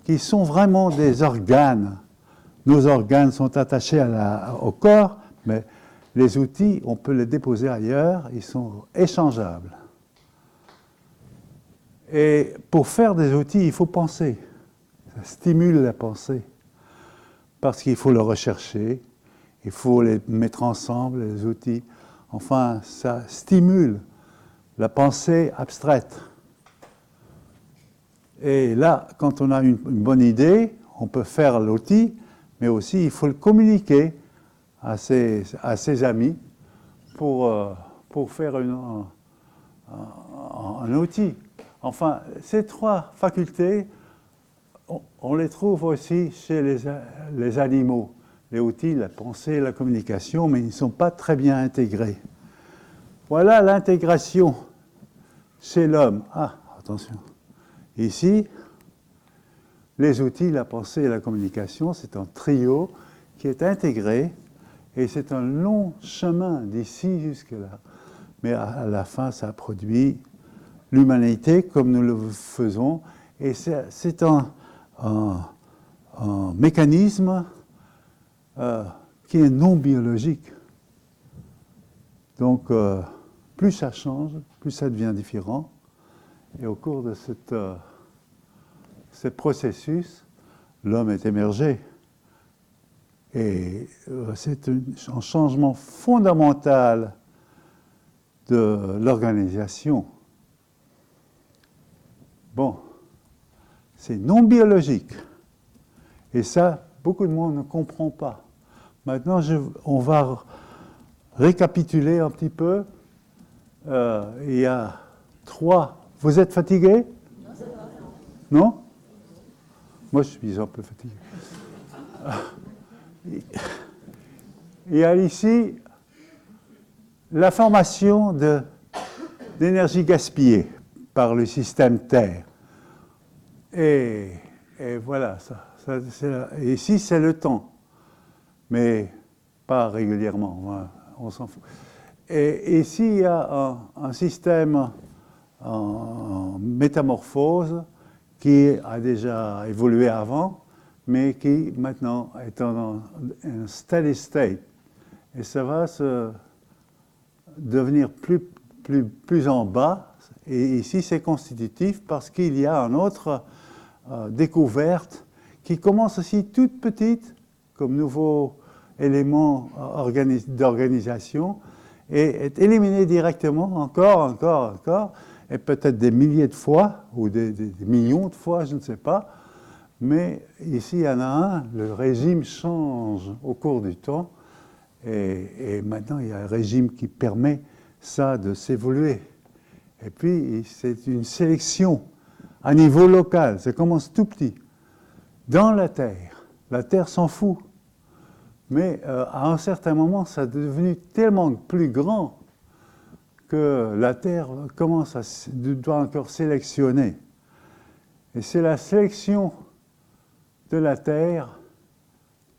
qui sont vraiment des organes. Nos organes sont attachés au corps, mais les outils, on peut les déposer ailleurs, ils sont échangeables. Et pour faire des outils, il faut penser. Ça stimule la pensée. Parce qu'il faut le rechercher, il faut les mettre ensemble, les outils. Enfin, ça stimule la pensée abstraite. Et là, quand on a une bonne idée, on peut faire l'outil, mais aussi il faut le communiquer à ses amis pour faire un outil. Enfin, ces trois facultés, on les trouve aussi chez les animaux. Les outils, la pensée, la communication, mais ils ne sont pas très bien intégrés. Voilà l'intégration chez l'homme. Ah, attention. Ici, les outils, la pensée et la communication, c'est un trio qui est intégré et c'est un long chemin d'ici jusque-là. Mais à la fin, ça produit l'humanité comme nous le faisons et c'est un mécanisme qui est non biologique. Donc, plus ça change, plus ça devient différent. Et au cours de ce processus, l'homme est émergé Et c'est un changement fondamental de l'organisation. Bon, c'est non biologique. Et ça, beaucoup de monde ne comprend pas. Maintenant, on va récapituler un petit peu. Il y a 3. Vous êtes fatigué? Non? Moi, je suis un peu fatigué. Il y a ici la formation d'énergie gaspillée par le système Terre. Et voilà, ici, c'est le temps. Mais pas régulièrement, on s'en fout. Et ici, il y a un système en métamorphose qui a déjà évolué avant, mais qui maintenant est en un steady state. Et ça va se devenir plus en bas. Et ici, c'est constitutif parce qu'il y a une autre découverte qui commence aussi toute petite, comme nouveau élément d'organisation, et est éliminé directement, encore, et peut-être des milliers de fois, ou des millions de fois, je ne sais pas. Mais ici, il y en a un, le régime change au cours du temps, et maintenant, il y a un régime qui permet ça de s'évoluer. Et puis, c'est une sélection à niveau local, ça commence tout petit. Dans la Terre s'en fout. Mais à un certain moment, ça est devenu tellement plus grand que la Terre doit encore sélectionner. Et c'est la sélection de la Terre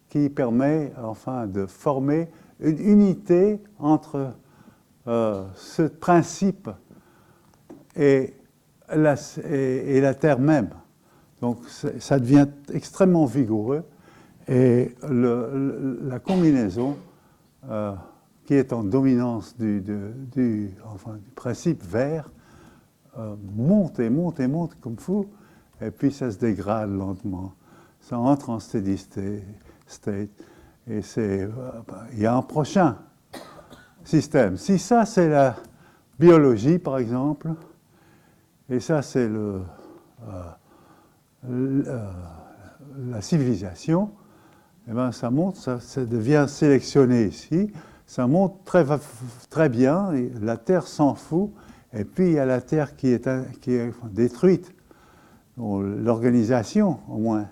qui permet, enfin, de former une unité entre ce principe et la Terre même. Donc, ça devient extrêmement vigoureux. Et la combinaison qui est en dominance du principe vert monte comme fou, et puis ça se dégrade lentement. Ça entre en steady state, et il y a un prochain système. Si ça, c'est la biologie, par exemple, et ça, c'est la civilisation, eh bien, ça monte, ça devient sélectionné ici, ça monte très bien, et la Terre s'en fout, et puis il y a la Terre qui est détruite, l'organisation au moins,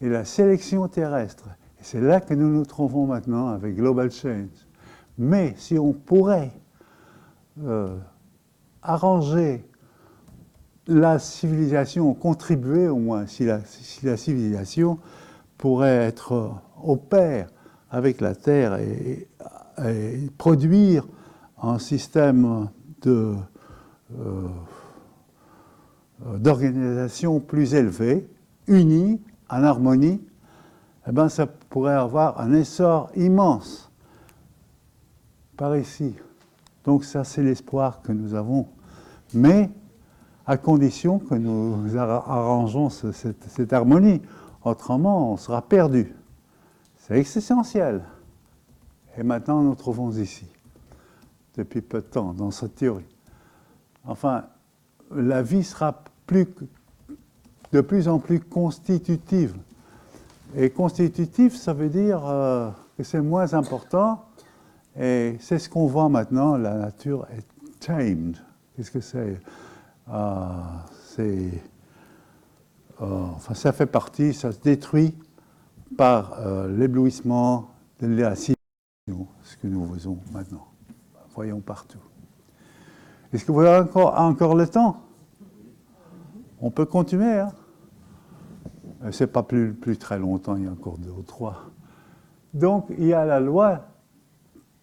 et la sélection terrestre. Et c'est là que nous nous trouvons maintenant avec Global Change. Mais si on pourrait arranger la civilisation, contribuer au moins, si la civilisation pourrait être au pair avec la Terre et produire un système d'organisation plus élevé, uni, en harmonie, eh bien, ça pourrait avoir un essor immense par ici. Donc ça, c'est l'espoir que nous avons. Mais à condition que nous arrangeons cette harmonie. Autrement, on sera perdu. C'est essentiel. Et maintenant, nous nous trouvons ici, depuis peu de temps, dans cette théorie. Enfin, la vie sera de plus en plus constitutive. Et constitutive, ça veut dire que c'est moins important. Et c'est ce qu'on voit maintenant, la nature est tamed. Qu'est-ce que c'est? Enfin, ça fait partie, ça se détruit par l'éblouissement de la civilisation, ce que nous faisons maintenant. Voyons partout. Est-ce que vous avez encore le temps? On peut continuer, hein? C'est pas plus très longtemps, il y a encore 2 ou 3. Donc, il y a la loi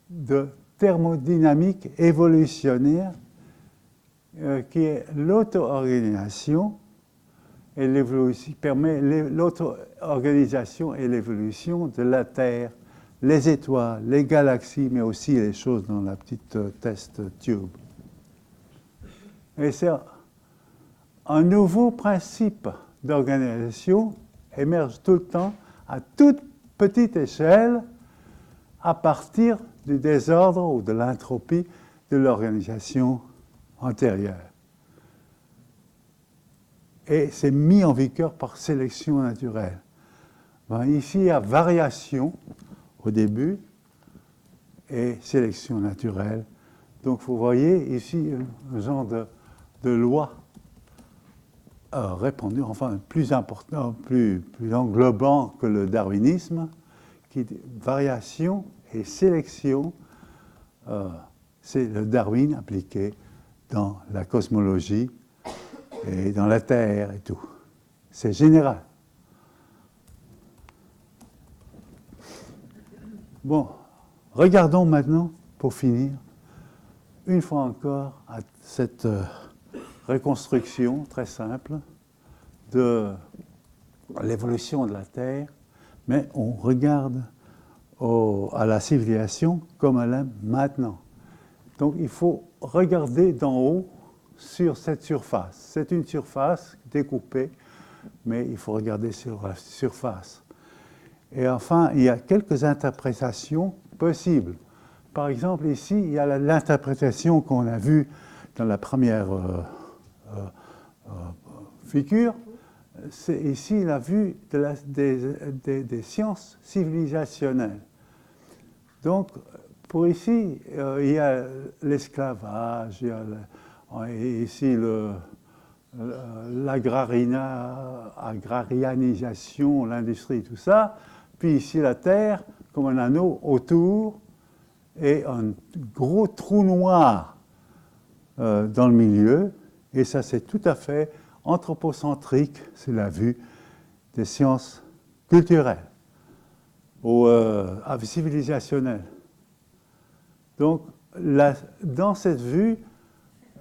de thermodynamique évolutionnaire qui est l'auto-organisation et permet l'auto-organisation et l'évolution de la Terre, les étoiles, les galaxies, mais aussi les choses dans la petite test tube. Et c'est un nouveau principe d'organisation émerge tout le temps à toute petite échelle à partir du désordre ou de l'entropie de l'organisation antérieure. Et c'est mis en vigueur par sélection naturelle. Ben, ici, il y a variation au début et sélection naturelle. Donc, vous voyez ici un genre de loi répandue, enfin plus important, plus englobant que le darwinisme, qui dit variation et sélection. C'est le Darwin appliqué dans la cosmologie et dans la Terre et tout. C'est général. Bon, regardons maintenant, pour finir, une fois encore, à cette reconstruction très simple de l'évolution de la Terre, mais on regarde à la civilisation comme elle est maintenant. Donc il faut regarder d'en haut sur cette surface. C'est une surface découpée, mais il faut regarder sur la surface. Et enfin, il y a quelques interprétations possibles. Par exemple, ici, il y a l'interprétation qu'on a vue dans la première figure. C'est ici la vue des sciences civilisationnelles. Donc, pour ici, il y a l'esclavage, il y a ici l'agrarianisation, l'industrie, tout ça. Puis ici, la Terre, comme un anneau autour, et un gros trou noir dans le milieu. Et ça, c'est tout à fait anthropocentrique, c'est la vue des sciences culturelles ou civilisationnelles. Donc, dans cette vue,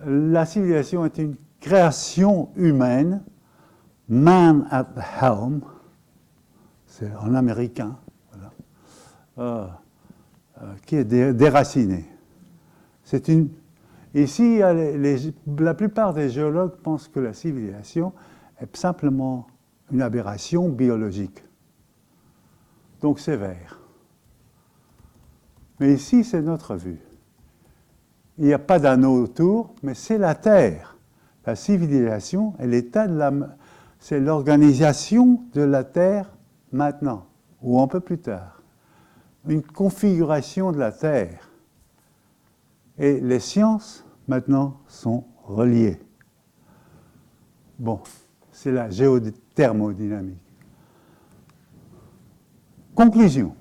la civilisation est une création humaine, man at the helm, c'est en américain, voilà, qui est déracinée. Ici, la plupart des géologues pensent que la civilisation est simplement une aberration biologique, donc sévère. Mais ici, c'est notre vue. Il n'y a pas d'anneau autour, mais c'est la Terre. La civilisation est l'état c'est l'organisation de la Terre maintenant, ou un peu plus tard. Une configuration de la Terre. Et les sciences, maintenant, sont reliées. Bon, c'est la géothermodynamique. Conclusion.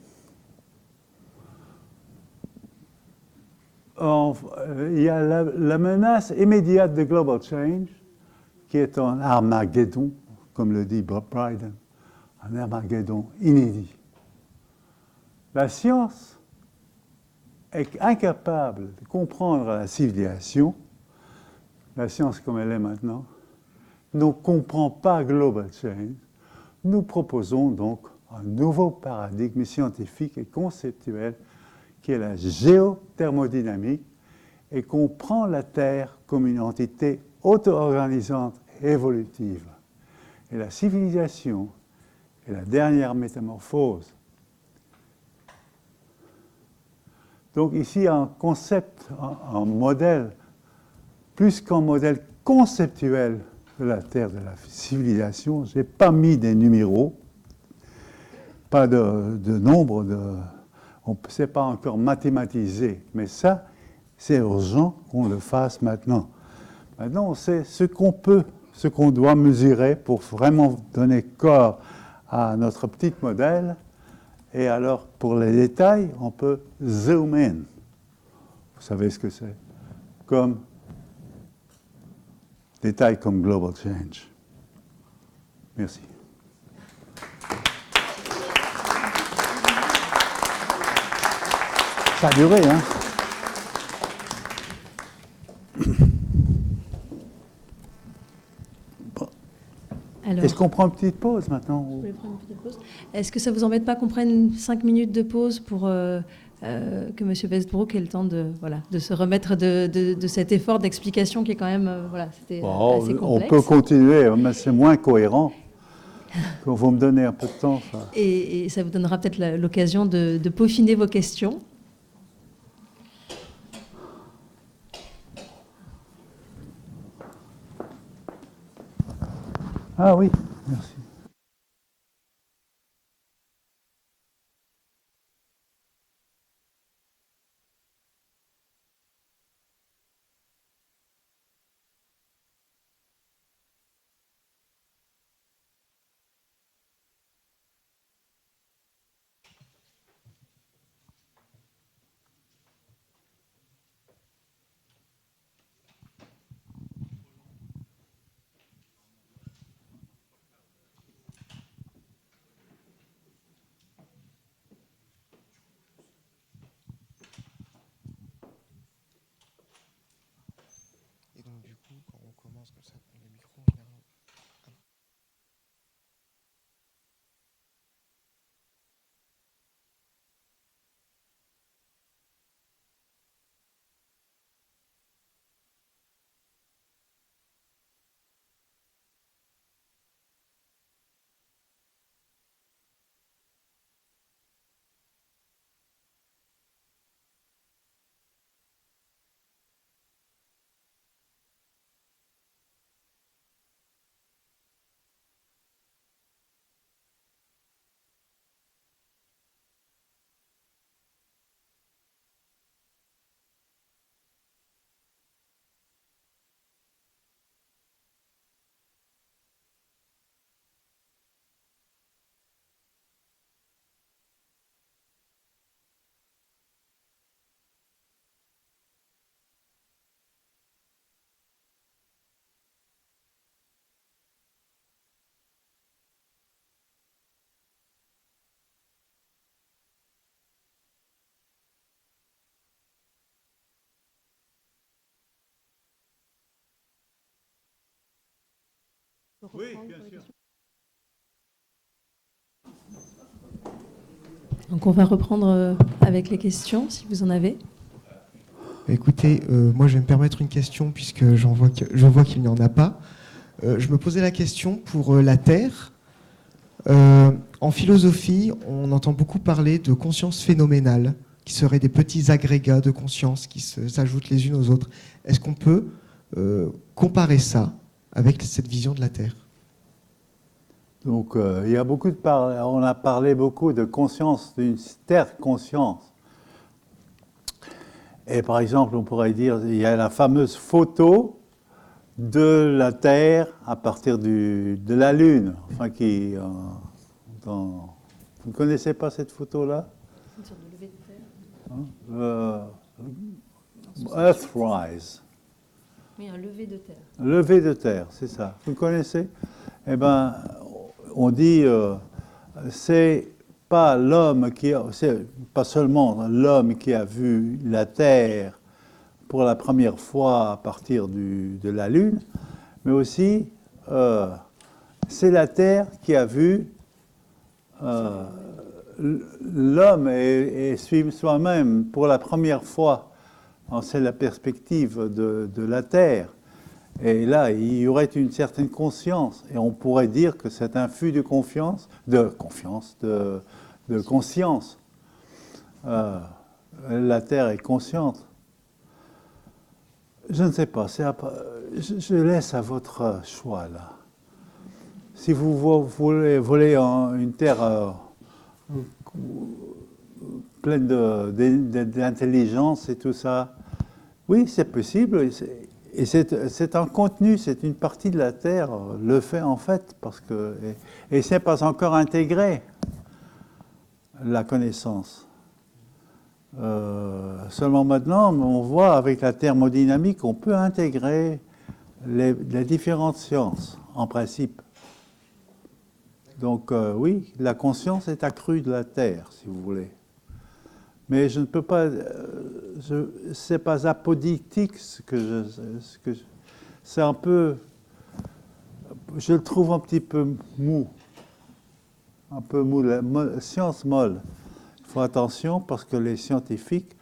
Il y a la menace immédiate de global change, qui est un Armageddon, comme le dit Bob Bryden, un Armageddon inédit. La science est incapable de comprendre la civilisation, la science comme elle est maintenant, ne comprend pas global change. Nous proposons donc un nouveau paradigme scientifique et conceptuel qui est la géothermodynamique et comprend la Terre comme une entité auto-organisante et évolutive. Et la civilisation est la dernière métamorphose. Donc ici, il y a un concept, un modèle, plus qu'un modèle conceptuel de la Terre, de la civilisation. Je n'ai pas mis des numéros, pas de nombre, on ne sait pas encore mathématiser, mais ça, c'est urgent qu'on le fasse maintenant. Maintenant, on sait ce qu'on doit mesurer pour vraiment donner corps à notre petit modèle. Et alors, pour les détails, on peut zoom in. Vous savez ce que c'est? Comme détails comme global change. Merci. Ça a duré, hein? Est-ce qu'on prend une petite pause maintenant? Vous voulez prendre une petite pause? Est-ce que ça ne vous embête pas qu'on prenne 5 minutes de pause pour que M. Westbrook ait le temps de se remettre de cet effort d'explication qui est quand même c'était assez complexe. On peut continuer, mais c'est moins cohérent. Vous me donnez un peu de temps, ça. Et ça vous donnera peut-être l'occasion de peaufiner vos questions. Ah oui, merci. Et donc du coup, quand on commence comme ça, le micro, en général, Oui, bien sûr. Donc on va reprendre avec les questions, si vous en avez. écoutez, moi je vais me permettre une question puisque je vois qu'il n'y en a pas. Je me posais la question pour la Terre. En philosophie, on entend beaucoup parler de conscience phénoménale, qui seraient des petits agrégats de conscience qui s'ajoutent les unes aux autres. Est-ce qu'on peut comparer ça avec cette vision de la Terre? Donc, il y a beaucoup on a parlé beaucoup de conscience, d'une terre conscience. Et par exemple, on pourrait dire, il y a la fameuse photo de la Terre à partir de la Lune. Enfin, vous ne connaissez pas cette photo-là? Une sorte de levée de terre. Earthrise. Oui, un lever de terre. Levé de terre, c'est ça. Vous connaissez? Eh bien, on dit, c'est pas c'est pas seulement l'homme qui a vu la Terre pour la première fois à partir de la Lune, mais aussi c'est la Terre qui a vu l'homme et suivre soi-même pour la première fois. C'est la perspective de la Terre. Et là, il y aurait une certaine conscience. Et on pourrait dire que c'est un flux de conscience. La Terre est consciente. Je ne sais pas. Je laisse à votre choix, là. Si vous voulez une Terre pleine d'intelligence et tout ça, oui, c'est possible. Et c'est un contenu, c'est une partie de la Terre, le fait en fait, et c'est pas encore intégré, la connaissance. Seulement maintenant, on voit avec la thermodynamique, on peut intégrer les différentes sciences, en principe. Donc oui, la conscience est accrue de la Terre, si vous voulez. Mais je ne peux pas, c'est pas apodictique c'est un peu, je le trouve un petit peu mou, la science molle. Il faut attention parce que les scientifiques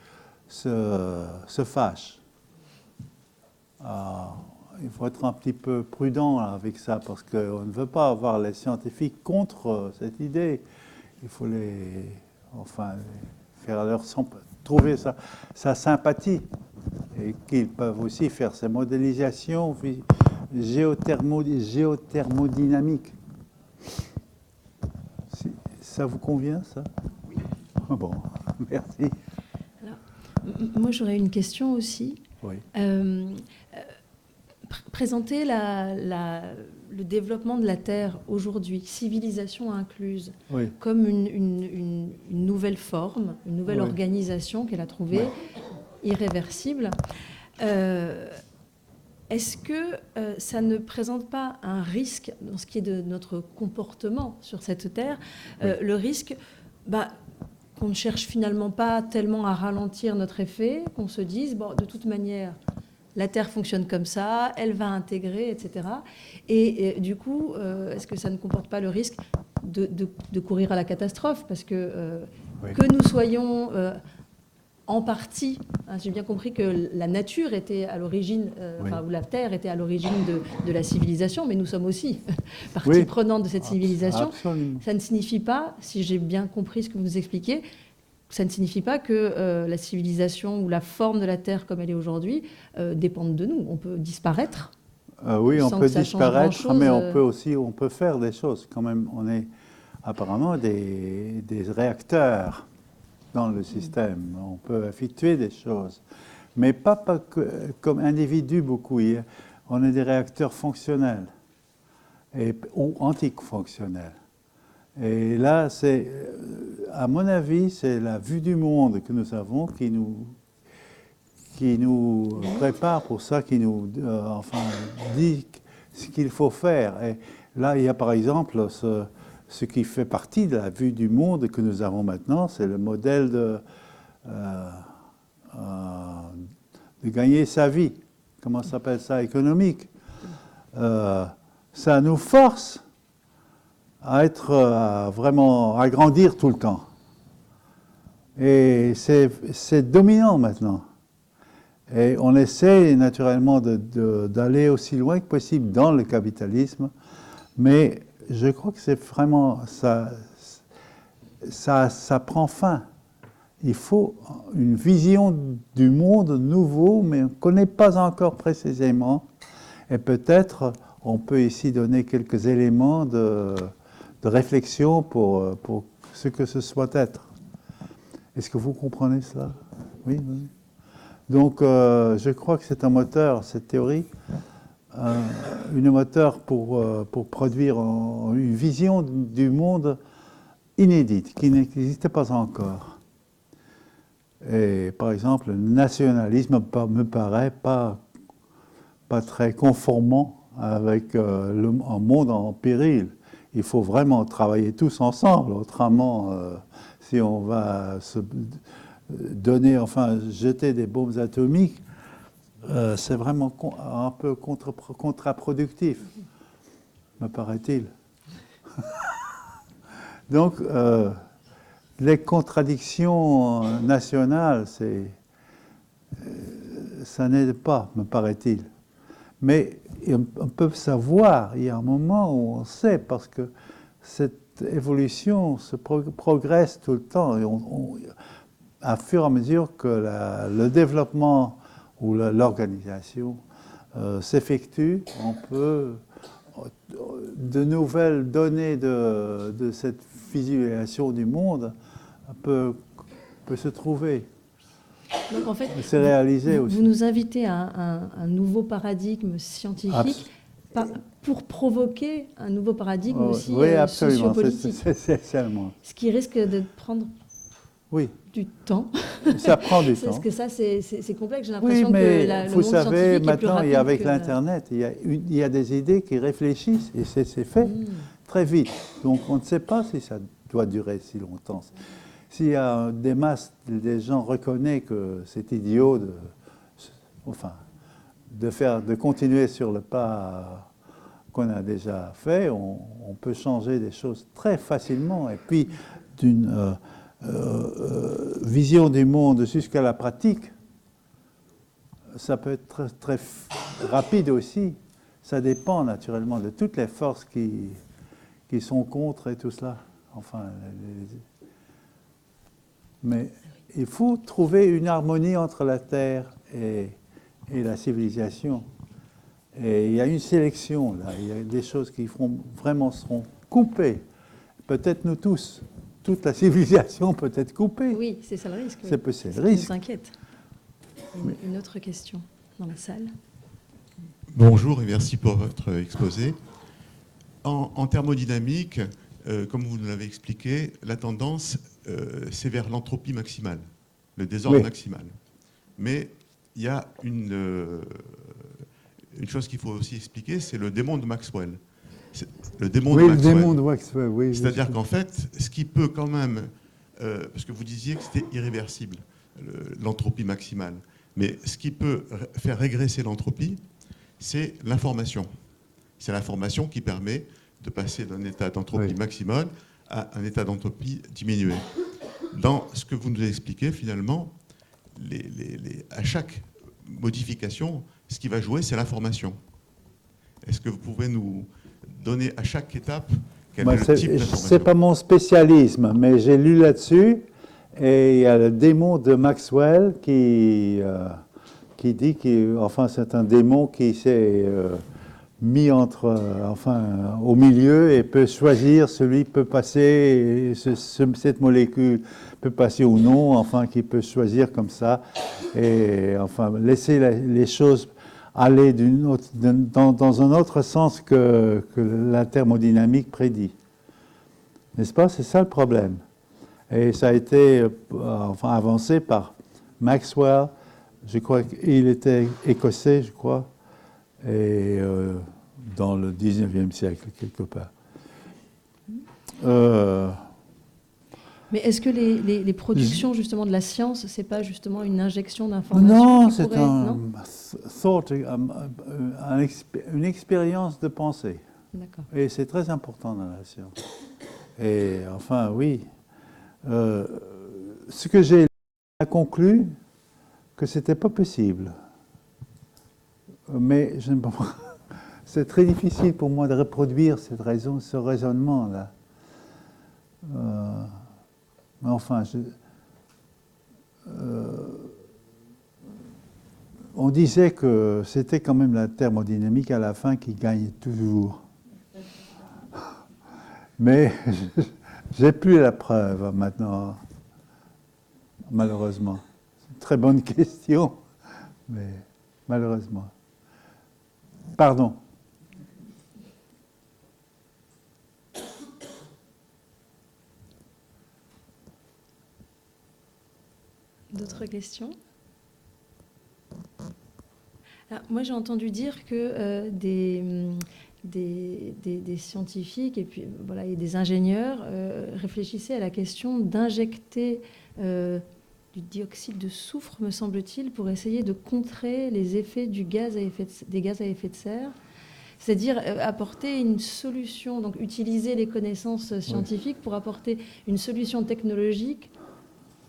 se fâchent. il faut être un petit peu prudent là, avec ça, parce qu'on ne veut pas avoir les scientifiques contre cette idée. Il faut faire trouver sa sympathie, et qu'ils peuvent aussi faire ces modélisations géothermodynamiques. Ça vous convient, ça? Oui. Bon, merci. Alors, moi, j'aurais une question aussi. Oui. Présenter le développement de la Terre aujourd'hui, civilisation incluse, Oui. comme une nouvelle forme, une nouvelle organisation qu'elle a trouvée irréversible. Est-ce que ça ne présente pas un risque dans ce qui est de notre comportement sur cette Terre, le risque qu'on ne cherche finalement pas tellement à ralentir notre effet, qu'on se dise, bon, de toute manière, la Terre fonctionne comme ça, elle va intégrer, etc. Et du coup, est-ce que ça ne comporte pas le risque de courir à la catastrophe? Parce que nous soyons en partie, j'ai bien compris que la nature était à l'origine, ou la Terre était à l'origine de la civilisation, mais nous sommes aussi partie prenante de cette civilisation. Absolument. Ça ne signifie pas, si j'ai bien compris ce que vous nous expliquez, ça ne signifie pas que la civilisation ou la forme de la Terre comme elle est aujourd'hui dépendent de nous. On peut disparaître. Oui, on sans peut que ça change disparaître, grand-chose. mais on peut faire des choses quand même. On est apparemment des réacteurs dans le système. On peut effectuer des choses, mais pas comme individu beaucoup. On est des réacteurs fonctionnels ou antifonctionnels. Et là, à mon avis, c'est la vue du monde que nous avons qui nous prépare pour ça, qui nous dit ce qu'il faut faire. Et là, il y a par exemple ce qui fait partie de la vue du monde que nous avons maintenant, c'est le modèle de gagner sa vie. Comment ça s'appelle ça? Économique. Ça nous force à être vraiment à grandir tout le temps. Et c'est dominant maintenant. Et on essaie naturellement d'aller aussi loin que possible dans le capitalisme, mais je crois que c'est vraiment ça prend fin. Il faut une vision du monde nouveau, mais on ne connaît pas encore précisément. Et peut-être on peut ici donner quelques éléments de réflexion pour ce que ce soit être. Est-ce que vous comprenez cela? Oui. Donc, je crois que c'est un moteur, cette théorie, une moteur pour produire une vision du monde inédite, qui n'existait pas encore. Et par exemple, le nationalisme me paraît pas très conformant avec un monde en péril. Il faut vraiment travailler tous ensemble, autrement, si on va se jeter des bombes atomiques, c'est vraiment un peu contre-productif, me paraît-il. Donc, les contradictions nationales, ça n'aide pas, me paraît-il. Mais on peut savoir, il y a un moment où on sait, parce que cette évolution se progresse tout le temps, et à fur et à mesure que le développement ou l'organisation s'effectue, on peut, de nouvelles données de cette visualisation du monde peut se trouver. Donc en fait, c'est réalisé aussi. Vous nous invitez à un nouveau paradigme scientifique pour provoquer un nouveau paradigme aussi sociopolitique. C'est seulement. Ce qui risque de prendre du temps. Ça prend du temps. Parce que ça, c'est complexe. J'ai l'impression que le monde scientifique maintenant, est plus avec que l'Internet, il y a des idées qui réfléchissent et c'est fait très vite. Donc on ne sait pas si ça doit durer si longtemps. S'il y a des masses, des gens reconnaissent que c'est idiot de continuer sur le pas qu'on a déjà fait, on peut changer des choses très facilement. Et puis, d'une vision du monde jusqu'à la pratique, ça peut être très rapide aussi. Ça dépend naturellement de toutes les forces qui sont contre et tout cela. Enfin, mais il faut trouver une harmonie entre la Terre et la civilisation. Et il y a une sélection, là. Il y a des choses qui vraiment seront coupées. Peut-être nous tous. Toute la civilisation peut être coupée. Oui, c'est ça le risque. Oui. C'est le qui risque. nous inquiète. Une autre question dans la salle. Bonjour et merci pour votre exposé. En thermodynamique, comme vous nous l'avez expliqué, la tendance, c'est vers l'entropie maximale, le désordre maximal. Mais il y a une chose qu'il faut aussi expliquer, c'est le démon de Maxwell. Le démon de Maxwell. Le démon de Maxwell, oui. C'est-à-dire qu'en fait, ce qui peut quand même, parce que vous disiez que c'était irréversible, l'entropie maximale, mais ce qui peut faire régresser l'entropie, c'est l'information. C'est l'information qui permet de passer d'un état d'entropie maximale à un état d'entropie diminué. Dans ce que vous nous avez expliqué, finalement, à chaque modification, ce qui va jouer, c'est l'information. Est-ce que vous pouvez nous donner à chaque étape quel est le type d'information? C'est pas mon spécialisme, mais j'ai lu là-dessus, et il y a le démon de Maxwell qui dit enfin, c'est un démon qui s'est mis au milieu et peut choisir, celui peut passer, cette molécule peut passer ou non, enfin, qui peut choisir comme ça, et enfin, laisser les choses aller dans un autre sens que la thermodynamique prédit. N'est-ce pas? C'est ça le problème. Et ça a été avancé par Maxwell. Je crois qu'il était écossais, je crois, et dans le 19e siècle, quelque part. Mais est-ce que les productions justement de la science, c'est pas justement une injection d'informations? Non, c'est une expérience de pensée. D'accord. Et c'est très important dans la science. Et enfin, oui. Ce que j'ai conclu, que c'était pas possible. Mais c'est très difficile pour moi de reproduire ce raisonnement-là. Mais enfin, on disait que c'était quand même la thermodynamique à la fin qui gagnait toujours. Mais j'ai plus la preuve maintenant, malheureusement. C'est une très bonne question, mais malheureusement. Pardon. D'autres questions? Alors, moi, j'ai entendu dire que des scientifiques et puis voilà, et des ingénieurs réfléchissaient à la question d'injecter du dioxyde de soufre, me semble-t-il, pour essayer de contrer les effets des gaz à effet de serre. C'est-à-dire apporter une solution, donc utiliser les connaissances scientifiques pour apporter une solution technologique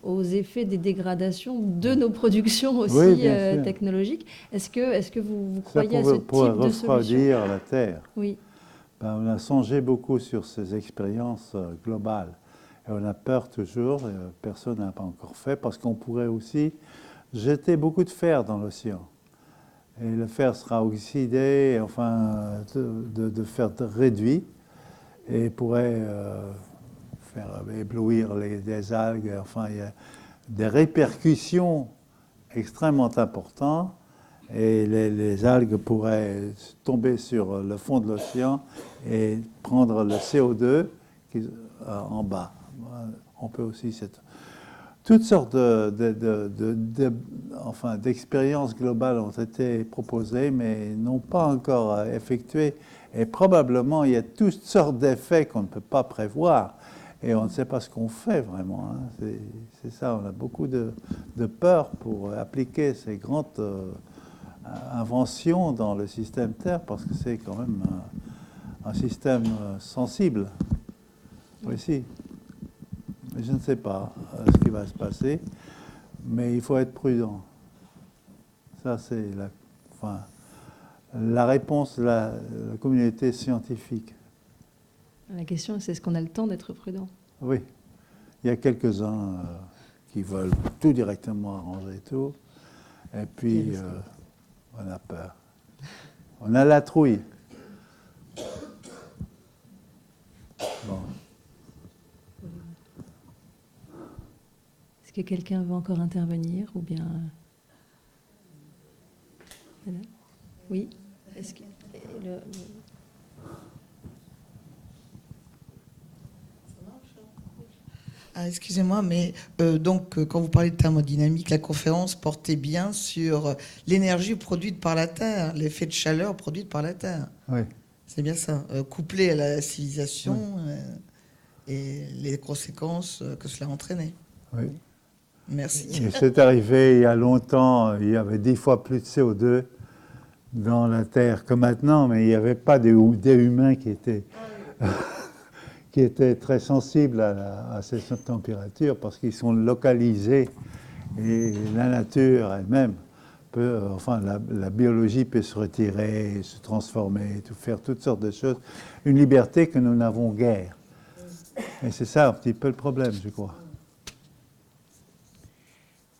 aux effets des dégradations de nos productions aussi technologiques. Est-ce que vous croyez à ce type de solution? Pour refroidir la Terre. Oui. On a songé beaucoup sur ces expériences globales. Et on a peur toujours, et personne n'a pas encore fait, parce qu'on pourrait aussi jeter beaucoup de fer dans l'océan. Et le fer sera oxydé, enfin, de fer réduit, et pourrait faire éblouir des algues. Enfin, il y a des répercussions extrêmement importantes, et les algues pourraient tomber sur le fond de l'océan et prendre le CO2 en bas. On peut aussi toutes sortes d'expériences globales ont été proposées, mais n'ont pas encore effectuées. Et probablement, il y a toutes sortes d'effets qu'on ne peut pas prévoir. Et on ne sait pas ce qu'on fait vraiment. Hein. C'est ça, on a beaucoup de peur pour appliquer ces grandes inventions dans le système Terre, parce que c'est quand même un système sensible. Aussi. Mais je ne sais pas ce qui va se passer, mais il faut être prudent. Ça, c'est la réponse de la communauté scientifique. La question, c'est est-ce qu'on a le temps d'être prudent? Oui, il y a quelques-uns qui veulent tout directement arranger tout, et puis on a peur. On a la trouille. Bon. Est-ce que quelqu'un veut encore intervenir ou bien... Voilà. Oui. Est-ce que Ah, excusez-moi, mais donc quand vous parlez de thermodynamique, la conférence portait bien sur l'énergie produite par la Terre, l'effet de chaleur produite par la Terre. Oui. C'est bien ça, couplé à la civilisation et les conséquences que cela entraînait. Oui. Merci. Et c'est arrivé il y a longtemps, il y avait 10 fois plus de CO2 dans la Terre que maintenant, mais il n'y avait pas des humains qui étaient, qui étaient très sensibles à ces températures parce qu'ils sont localisés et la nature elle-même peut, enfin la biologie peut se retirer, se transformer, faire toutes sortes de choses. Une liberté que nous n'avons guère. Et c'est ça un petit peu le problème, je crois.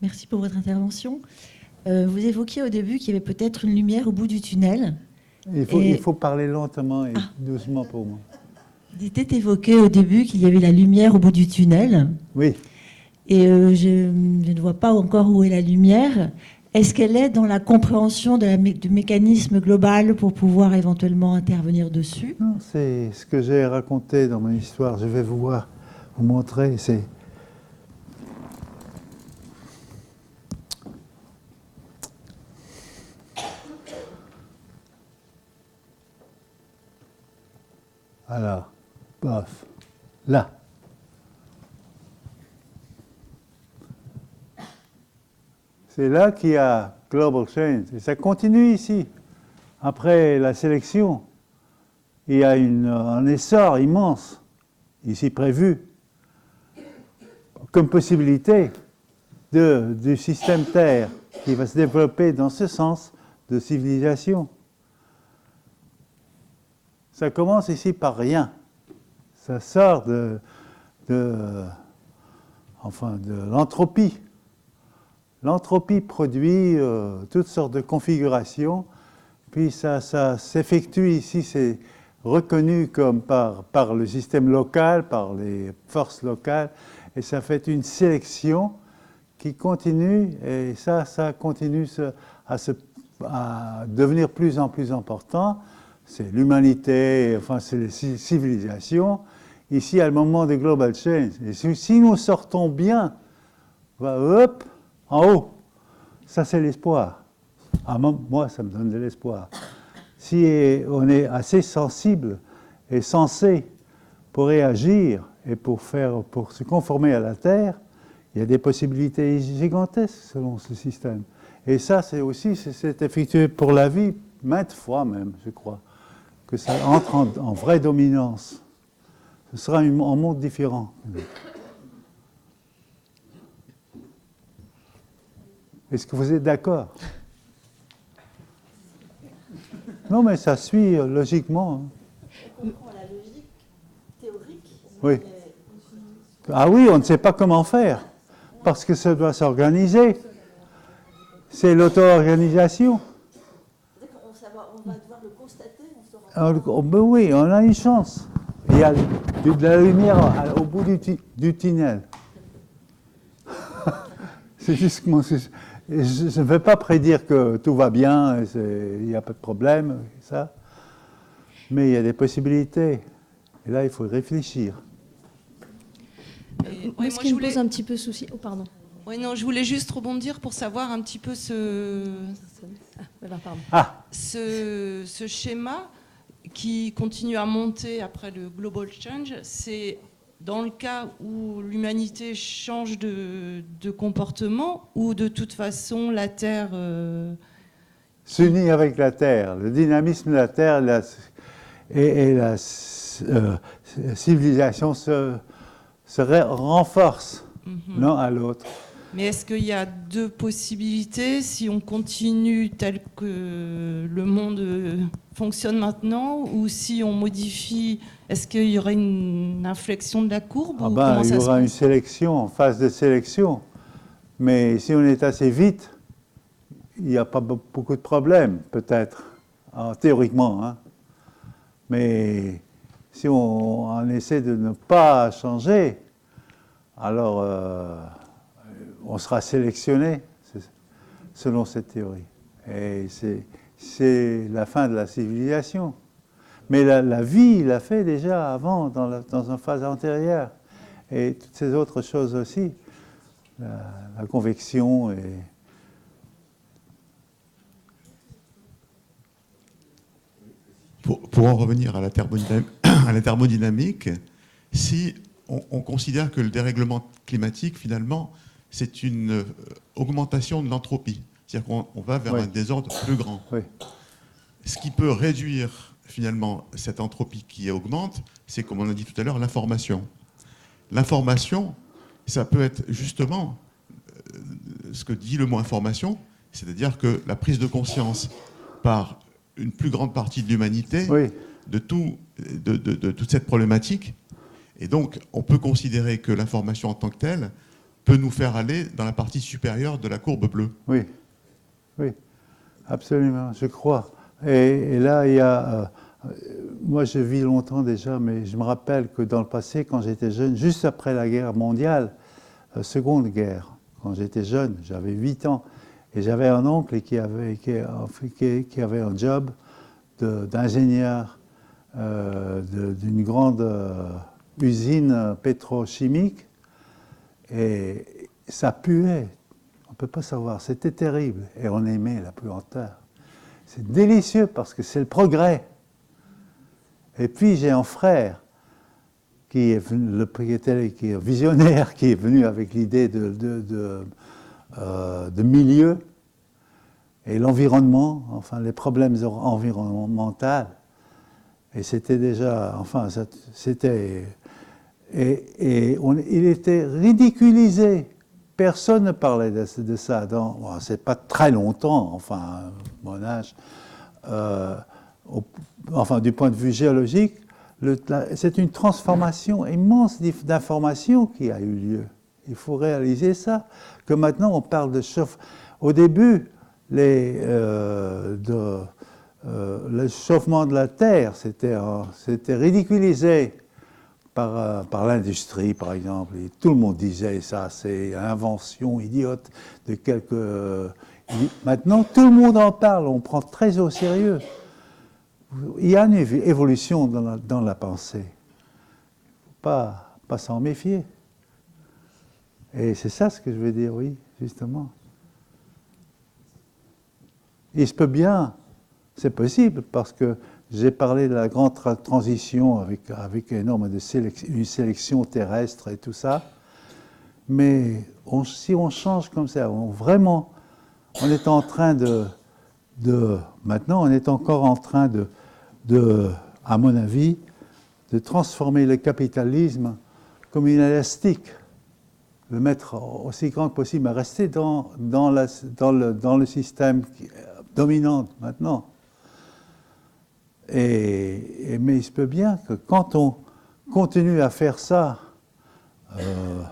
Merci pour votre intervention. Vous évoquiez au début qu'il y avait peut-être une lumière au bout du tunnel. Il faut parler lentement et doucement pour moi. Il était évoqué au début qu'il y avait la lumière au bout du tunnel. Oui. Et je ne vois pas encore où est la lumière. Est-ce qu'elle est dans la compréhension du mécanisme global pour pouvoir éventuellement intervenir dessus? Non, c'est ce que j'ai raconté dans mon histoire. Je vais vous montrer. C'est... Alors, bof, là. C'est là qu'il y a Global Change. Et ça continue ici. Après la sélection, il y a un essor immense, ici prévu, comme possibilité du système Terre qui va se développer dans ce sens de civilisation. Ça commence ici par rien. Ça sort de l'entropie. L'entropie produit toutes sortes de configurations, puis ça s'effectue ici, c'est reconnu comme par le système local, par les forces locales, et ça fait une sélection qui continue, et ça continue à devenir plus en plus important. C'est l'humanité, enfin c'est les civilisations. Ici, à le moment des global change. Et si nous sortons bien, hop, en haut, ça c'est l'espoir. Moi, ça me donne de l'espoir. Si on est assez sensible et sensé pour réagir et pour se conformer à la Terre, il y a des possibilités gigantesques selon ce système. Et ça, c'est effectué pour la vie, maintes fois même, je crois, que ça entre en vraie dominance. Ce sera un monde différent. Est-ce que vous êtes d'accord? Non, mais ça suit logiquement. On comprend la logique théorique. Oui. Ah oui, on ne sait pas comment faire, parce que ça doit s'organiser. C'est l'auto-organisation. On va devoir le constater. Ben oui, on a une chance. Il y a de la lumière au bout du tunnel. C'est juste que je ne vais pas prédire que tout va bien, il n'y a pas de problème, ça. Mais il y a des possibilités. Et là, il faut réfléchir. Moi, ce qui me pose un petit peu souci... Oh, pardon. Oui, non, je voulais juste rebondir pour savoir un petit peu ce schéma qui continue à monter après le Global Change. C'est dans le cas où l'humanité change de comportement ou de toute façon la Terre... S'unit avec la Terre. Le dynamisme de la Terre et la civilisation se renforcent l'un à l'autre. Mais est-ce qu'il y a deux possibilités si on continue tel que le monde fonctionne maintenant, ou si on modifie, est-ce qu'il y aurait une inflexion de la courbe Ah ou ben, comment il y ça se aura une passe? sélection, phase de sélection. Mais si on est assez vite, il n'y a pas beaucoup de problèmes, peut-être, théoriquement. Hein. Mais si on essaie de ne pas changer, alors on sera sélectionné selon cette théorie. Et c'est la fin de la civilisation. Mais la vie l'a fait déjà avant, dans une phase antérieure. Et toutes ces autres choses aussi, la convection et... Pour en revenir à la thermodynamique, si on considère que le dérèglement climatique, finalement, c'est une augmentation de l'entropie, c'est-à-dire qu'on va vers Oui. un désordre plus grand. Oui. Ce qui peut réduire, finalement, cette entropie qui augmente, c'est, comme on a dit tout à l'heure, l'information. L'information, ça peut être justement ce que dit le mot information, c'est-à-dire que la prise de conscience par une plus grande partie de l'humanité Oui. de toute cette problématique. Et donc, on peut considérer que l'information en tant que telle peut nous faire aller dans la partie supérieure de la courbe bleue. Oui, oui, absolument, je crois. Et là, il y a... moi, je vis longtemps déjà, mais je me rappelle que dans le passé, quand j'étais jeune, juste après la guerre mondiale, seconde guerre, quand j'étais jeune, j'avais 8 ans, et j'avais un oncle qui avait un job d'ingénieur d'une grande usine pétrochimique, et ça puait. On ne peut pas savoir, c'était terrible, et on aimait la puanteur. C'est délicieux parce que c'est le progrès. Et puis j'ai un frère qui est venu, le propriétaire, qui est visionnaire, qui est venu avec l'idée de milieu et l'environnement, enfin les problèmes environnementaux. Et c'était déjà, enfin, c'était... il était ridiculisé. Personne ne parlait de ça. C'est pas très longtemps, enfin, mon âge. Enfin, du point de vue géologique, c'est une transformation immense d'informations qui a eu lieu. Il faut réaliser ça, que maintenant on parle de chauffement. Au début, le chauffement de la Terre, c'était ridiculisé par l'industrie, par exemple. Et tout le monde disait ça, c'est une invention idiote de quelques... Maintenant, tout le monde en parle, on prend très au sérieux. Il y a une évolution dans la pensée. Il ne faut pas s'en méfier. Et c'est ça ce que je veux dire, oui, justement. Il se peut bien, c'est possible, parce que j'ai parlé de la grande transition avec une sélection terrestre et tout ça. Mais si on change comme ça, vraiment, on est en train maintenant, on est encore en train à mon avis, de transformer le capitalisme comme une élastique, le mettre aussi grand que possible, mais rester dans le système dominant maintenant. Mais il se peut bien que quand on continue à faire ça, le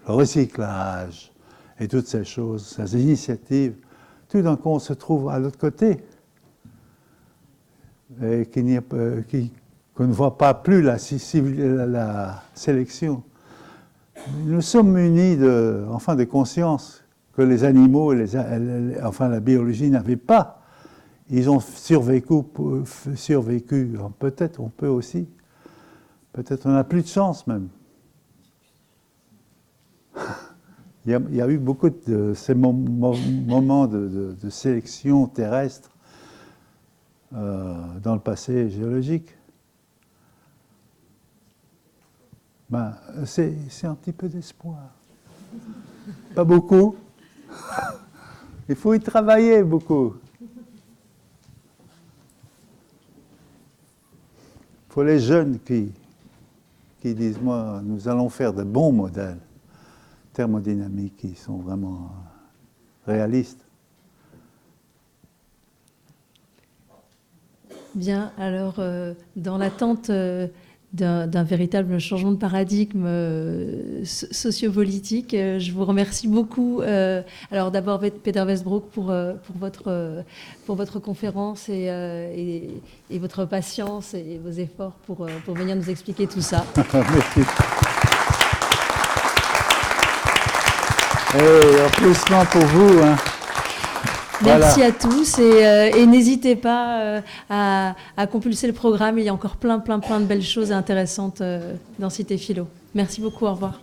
recyclage et toutes ces choses, ces initiatives, tout d'un coup on se trouve à l'autre côté et qu'on ne voit pas plus la sélection. Nous sommes munis de conscience que les animaux, la biologie n'avaient pas. Ils ont survécu. Peut-être on peut aussi. Peut-être on n'a plus de chance même. Il y a eu beaucoup de ces moments de sélection terrestre dans le passé géologique. Ben, c'est un petit peu d'espoir. Pas beaucoup. Il faut y travailler beaucoup. Il faut les jeunes qui disent, moi, nous allons faire de bons modèles. thermodynamiques qui sont vraiment réalistes. Bien, alors, dans l'attente d'un véritable changement de paradigme sociopolitique, je vous remercie beaucoup. Alors, d'abord, Peter Westbrook, pour votre conférence et votre patience et vos efforts pour venir nous expliquer tout ça. Merci. Et applaudissements pour vous. Hein. Merci Voilà. à tous et n'hésitez pas à compulser le programme. Il y a encore plein de belles choses intéressantes dans Cité Philo. Merci beaucoup, au revoir.